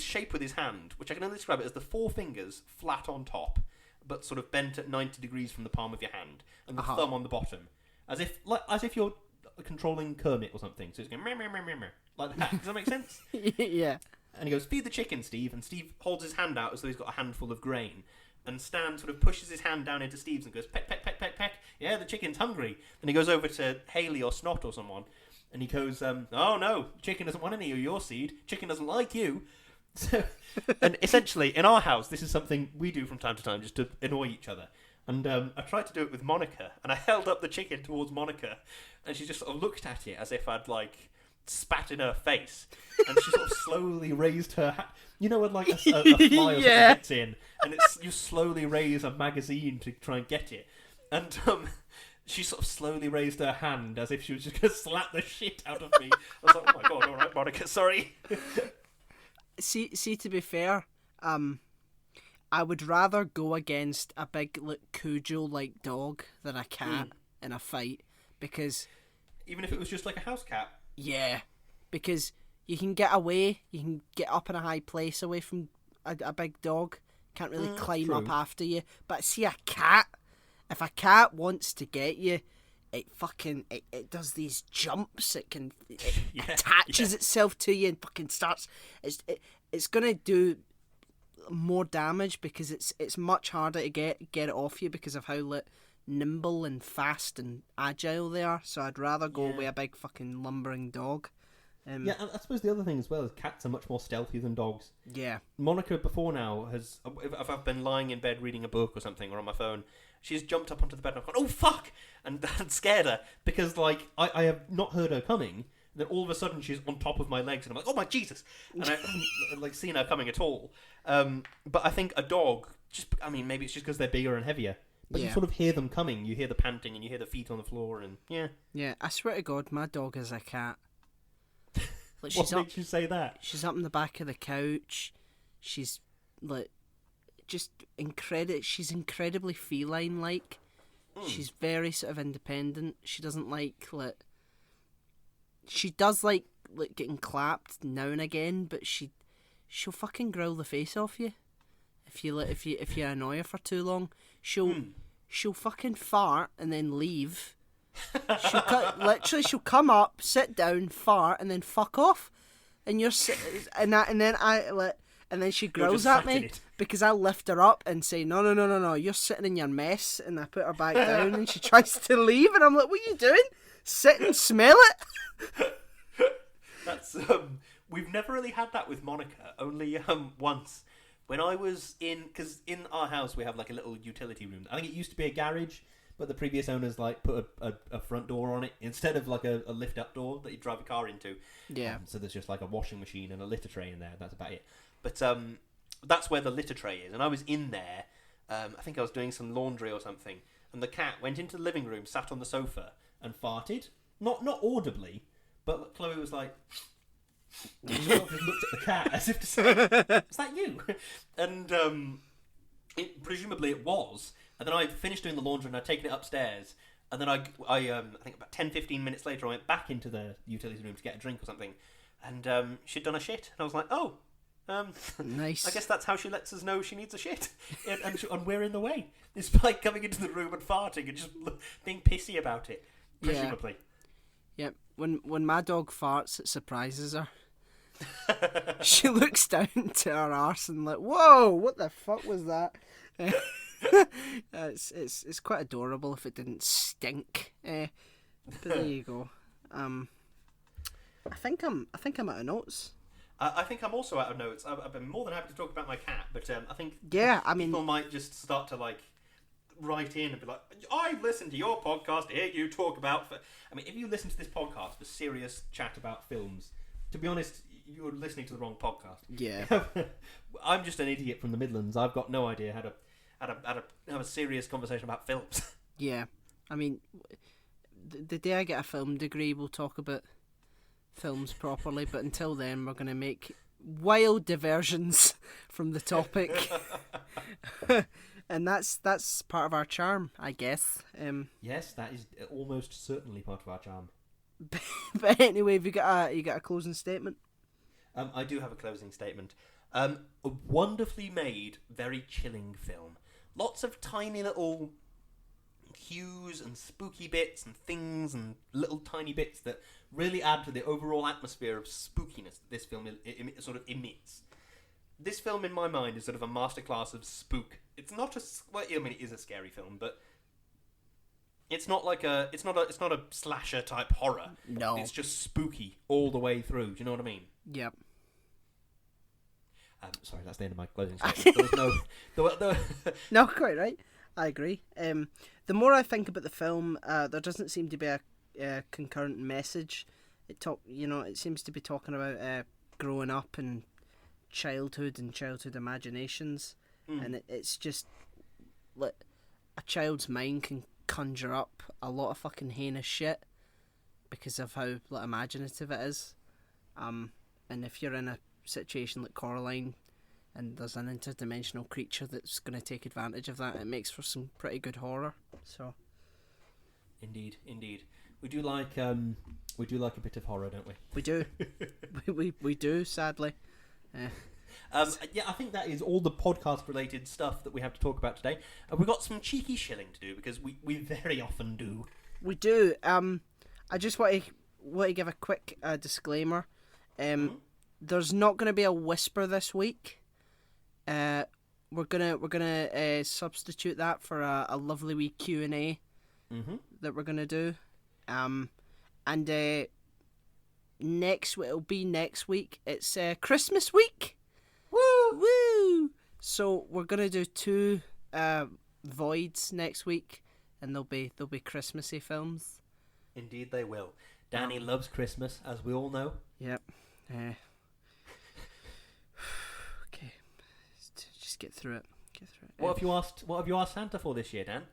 shape with his hand, which I can only describe it as the four fingers flat on top, but sort of bent at 90 degrees from the palm of your hand, and the thumb on the bottom, as if you're controlling Kermit or something. So it's going meh, meh, meh, meh, meh, like that. Does that make sense? Yeah. And he goes, "Feed the chicken, Steve," and Steve holds his hand out as though he's got a handful of grain. And Stan sort of pushes his hand down into Steve's and goes, "Peck, peck, peck, peck, peck. Yeah, the chicken's hungry." And he goes over to Haley or Snot or someone, and he goes, "Oh no, chicken doesn't want any of your seed. Chicken doesn't like you." So, and essentially, in our house, this is something we do from time to time just to annoy each other. And I tried to do it with Monica, and I held up the chicken towards Monica, and she just sort of looked at it as if I'd like spat in her face, and she sort of slowly raised her hand. You know when like a fly or something gets in, and you slowly raise a magazine to try and get it, and she sort of slowly raised her hand as if she was just going to slap the shit out of me. I was like, "Oh my god, all right, Monica, sorry." See, to be fair, I would rather go against a big, like, Cujo-like dog than a cat in a fight, because... Even if it was just like a house cat? Yeah, because you can get away, you can get up in a high place away from a big dog, can't really climb up after you, but see a cat, if a cat wants to get you, it does these jumps. It attaches itself to you and fucking starts. It's gonna do more damage because it's much harder to get it off you because of how nimble and fast and agile they are. So I'd rather go with a big fucking lumbering dog. And I suppose the other thing as well is cats are much more stealthy than dogs. Yeah. Monica before now has, if I've been lying in bed reading a book or something or on my phone, she's jumped up onto the bed and I've gone, "Oh fuck!" and scared her because like I have not heard her coming. Then all of a sudden she's on top of my legs and I'm like, "Oh my Jesus!" and I haven't like seen her coming at all. But I think a dog, maybe it's just because they're bigger and heavier. But you sort of hear them coming. You hear the panting and you hear the feet on the floor and Yeah, I swear to God, my dog is a cat. Like, what makes you say that? She's up in the back of the couch. She's like just She's incredibly feline-like. She's very sort of independent. She doesn't like. She does like getting clapped now and again, but she'll fucking growl the face off you if you annoy her for too long. She'll fucking fart and then leave. She'll come up, sit down, fart, and then fuck off. And and then she growls at me because I lift her up and say, no, you're sitting in your mess, and I put her back down and she tries to leave and I'm like, "What are you doing? Sit and smell it." That's we've never really had that with Monica, only once. When I was because in our house we have like a little utility room. I think it used to be a garage, but the previous owners like put a front door on it instead of like a lift up door that you drive a car into. Yeah. So there's just like a washing machine and a litter tray in there. That's about it. But that's where the litter tray is. And I was in there. I think I was doing some laundry or something. and the cat went into the living room, sat on the sofa, and farted. Not audibly, but Chloe was like... and sort of just looked at the cat as if to say, "Is that you?" And presumably it was. And then I finished doing the laundry and I'd taken it upstairs. And then I think about 10-15 minutes later, I went back into the utilities room to get a drink or something. And she'd done a shit. And I was like, oh, nice. I guess that's how she lets us know she needs a shit. And we're in the way. It's like coming into the room and farting and just being pissy about it, presumably. Yeah. When my dog farts, it surprises her. She looks down to her arse and like, whoa, what the fuck was that? It's quite adorable if it didn't stink. But there you go. I think I'm out of notes. I think I'm also out of notes. I've been more than happy to talk about my cat, but I think people might just start to like write in and be like, I listen to your podcast to hear you talk about... I mean, if you listen to this podcast for serious chat about films, to be honest, you're listening to the wrong podcast. Yeah. I'm just an idiot from the Midlands. I've got no idea how to have a serious conversation about films. Yeah. I mean, the day I get a film degree, we'll talk about films properly, but until then, we're going to make wild diversions from the topic. And that's part of our charm, I guess. Yes, that is almost certainly part of our charm. But anyway, have you got a closing statement? I do have a closing statement. A wonderfully made, very chilling film. Lots of tiny little hues and spooky bits and things and little tiny bits that really add to the overall atmosphere of spookiness that this film sort of emits. This film, in my mind, is sort of a masterclass of spook. It's not it is a scary film, but it's not a slasher type horror. No, it's just spooky all the way through. Do you know what I mean? Yep. Sorry, that's the end of my closing statement. No, quite right. I agree. The more I think about the film, there doesn't seem to be a concurrent message. It seems to be talking about growing up and childhood and childhood imaginations, and it's just like a child's mind can conjure up a lot of fucking heinous shit because of how imaginative it is. And if you're in a situation like Coraline and there's an interdimensional creature that's going to take advantage of that, it makes for some pretty good horror. So indeed we do like a bit of horror, don't we? We do. we do, sadly. Yeah, I think that is all the podcast related stuff that we have to talk about today. We've got some cheeky shilling to do because we very often do. We do. I just want to give a quick disclaimer. There's not going to be a whisper this week. We're gonna substitute that for a lovely wee Q&A that we're gonna do. And it'll be next week. It's Christmas week. Woo! So we're gonna do 2 voids next week, and they'll be Christmassy films. Indeed, they will. Danny loves Christmas, as we all know. Yep. Okay. Just get through it. What have you asked Santa for this year, Dan?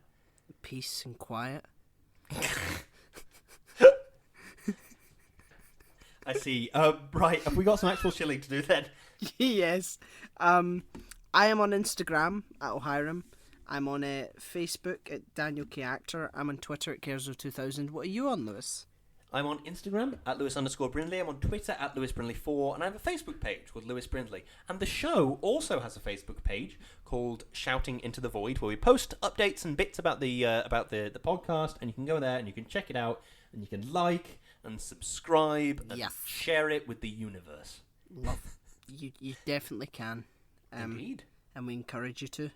Peace and quiet. I see. Right, have we got some actual shilling to do then? Yes. I am on Instagram at O'Hiram. I'm on Facebook at Daniel K. Actor. I'm on Twitter at Kerzo2000. What are you on, Lewis? I'm on Instagram at Lewis_Brindley. I'm on Twitter at LewisBrindley4, and I have a Facebook page called Lewis Brindley. And the show also has a Facebook page called Shouting Into the Void, where we post updates and bits about the podcast, and you can go there and you can check it out, and you can like and subscribe and share it with the universe. Love. You definitely can. Indeed. And we encourage you to.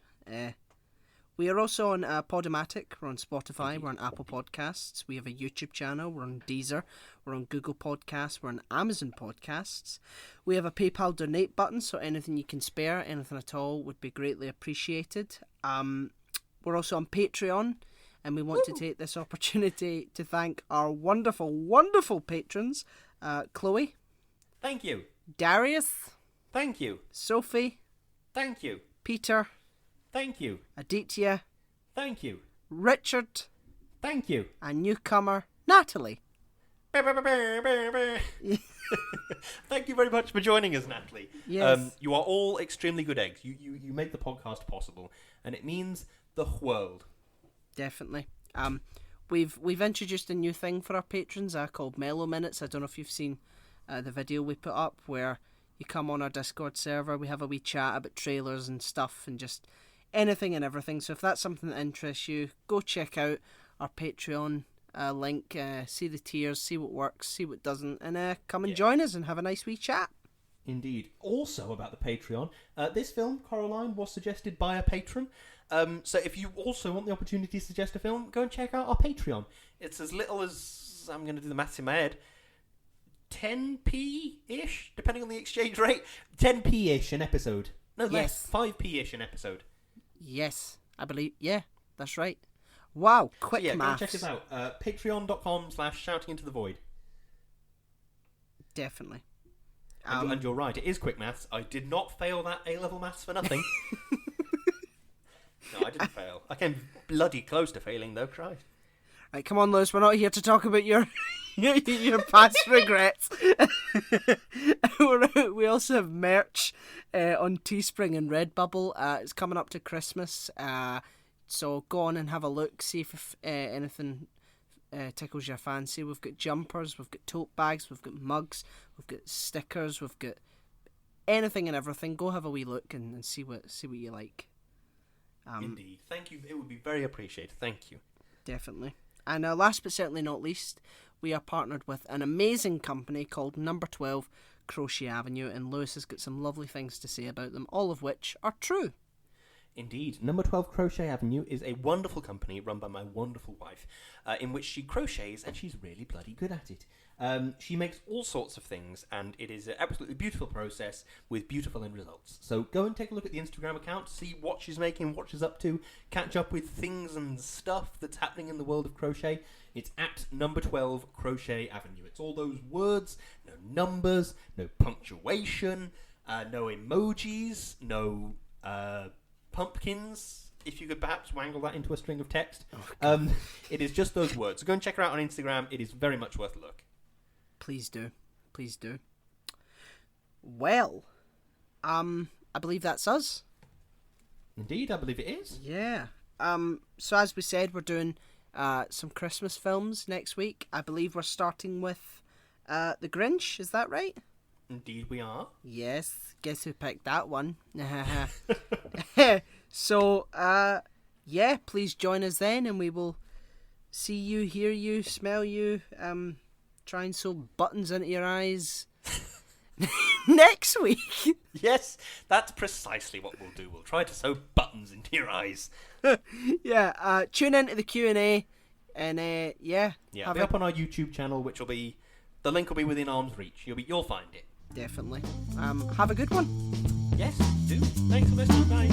We are also on Podomatic, we're on Spotify, we're on Apple Podcasts, we have a YouTube channel, we're on Deezer, we're on Google Podcasts, we're on Amazon Podcasts. We have a PayPal donate button, so anything you can spare, anything at all, would be greatly appreciated. We're also on Patreon, and we want to take this opportunity to thank our wonderful, wonderful patrons. Chloe. Thank you. Darius. Thank you. Sophie. Thank you. Peter. Thank you. Aditya. Thank you. Richard, Thank you. and newcomer Natalie. Thank you very much for joining us, Natalie. Yes. You are all extremely good eggs. You make the podcast possible, and it means the world. Definitely. We've introduced a new thing for our patrons called Mellow Minutes. I don't know if you've seen the video we put up where you come on our Discord server, we have a wee chat about trailers and stuff and just anything and everything. So if that's something that interests you, go check out our Patreon link, see the tiers, see what works, see what doesn't, and come and join us and have a nice wee chat. Indeed. Also about the Patreon, this film, Coraline, was suggested by a patron. So if you also want the opportunity to suggest a film, go and check out our Patreon. It's as little as, I'm going to do the maths in my head, 10p-ish, depending on the exchange rate. 10p-ish an episode. No, less. 5p-ish an episode. Yes, I believe. Yeah, that's right. Wow, quick so maths. Go and check us out. Patreon.com/shoutingintothevoid. Definitely. And you're right, it is quick maths. I did not fail that A-level maths for nothing. No, I didn't fail. I came bloody close to failing, though, Christ. Right, come on, Lewis. We're not here to talk about your your past regrets. We also have merch on Teespring and Redbubble. It's coming up to Christmas, so go on and have a look. See if anything tickles your fancy. We've got jumpers, we've got tote bags, we've got mugs, we've got stickers, we've got anything and everything. Go have a wee look and see what you like. Indeed. Thank you. It would be very appreciated. Thank you. Definitely. And last but certainly not least, we are partnered with an amazing company called Number 12 Crochet Avenue, and Lewis has got some lovely things to say about them, all of which are true. Indeed. Number 12 Crochet Avenue is a wonderful company run by my wonderful wife, in which she crochets, and she's really bloody good at it. She makes all sorts of things, and it is an absolutely beautiful process with beautiful end results. So go and take a look at the Instagram account, see what she's making, what she's up to, catch up with things and stuff that's happening in the world of crochet. It's at Number 12 Crochet Avenue. It's all those words, no numbers, no punctuation, no emojis, no pumpkins. If you could perhaps wangle that into a string of text. It is just those words. So go and check her out on Instagram. It is very much worth a look. Please do. Please do. Well, I believe that's us. Indeed, I believe it is. Yeah. So as we said, we're doing some Christmas films next week. I believe we're starting with The Grinch. Is that right? Indeed we are. Yes. Guess who picked that one? So, yeah, please join us then, and we will see you, hear you, smell you, try and sew buttons into your eyes next week. Yes, that's precisely what we'll do. We'll try to sew buttons into your eyes. Yeah, tune into the Q&A, and yeah. Yeah, it'll be up on our YouTube channel, which will be, the link will be within arm's reach. You'll find it. Definitely. Have a good one. Yes, do. Thanks for listening. Bye.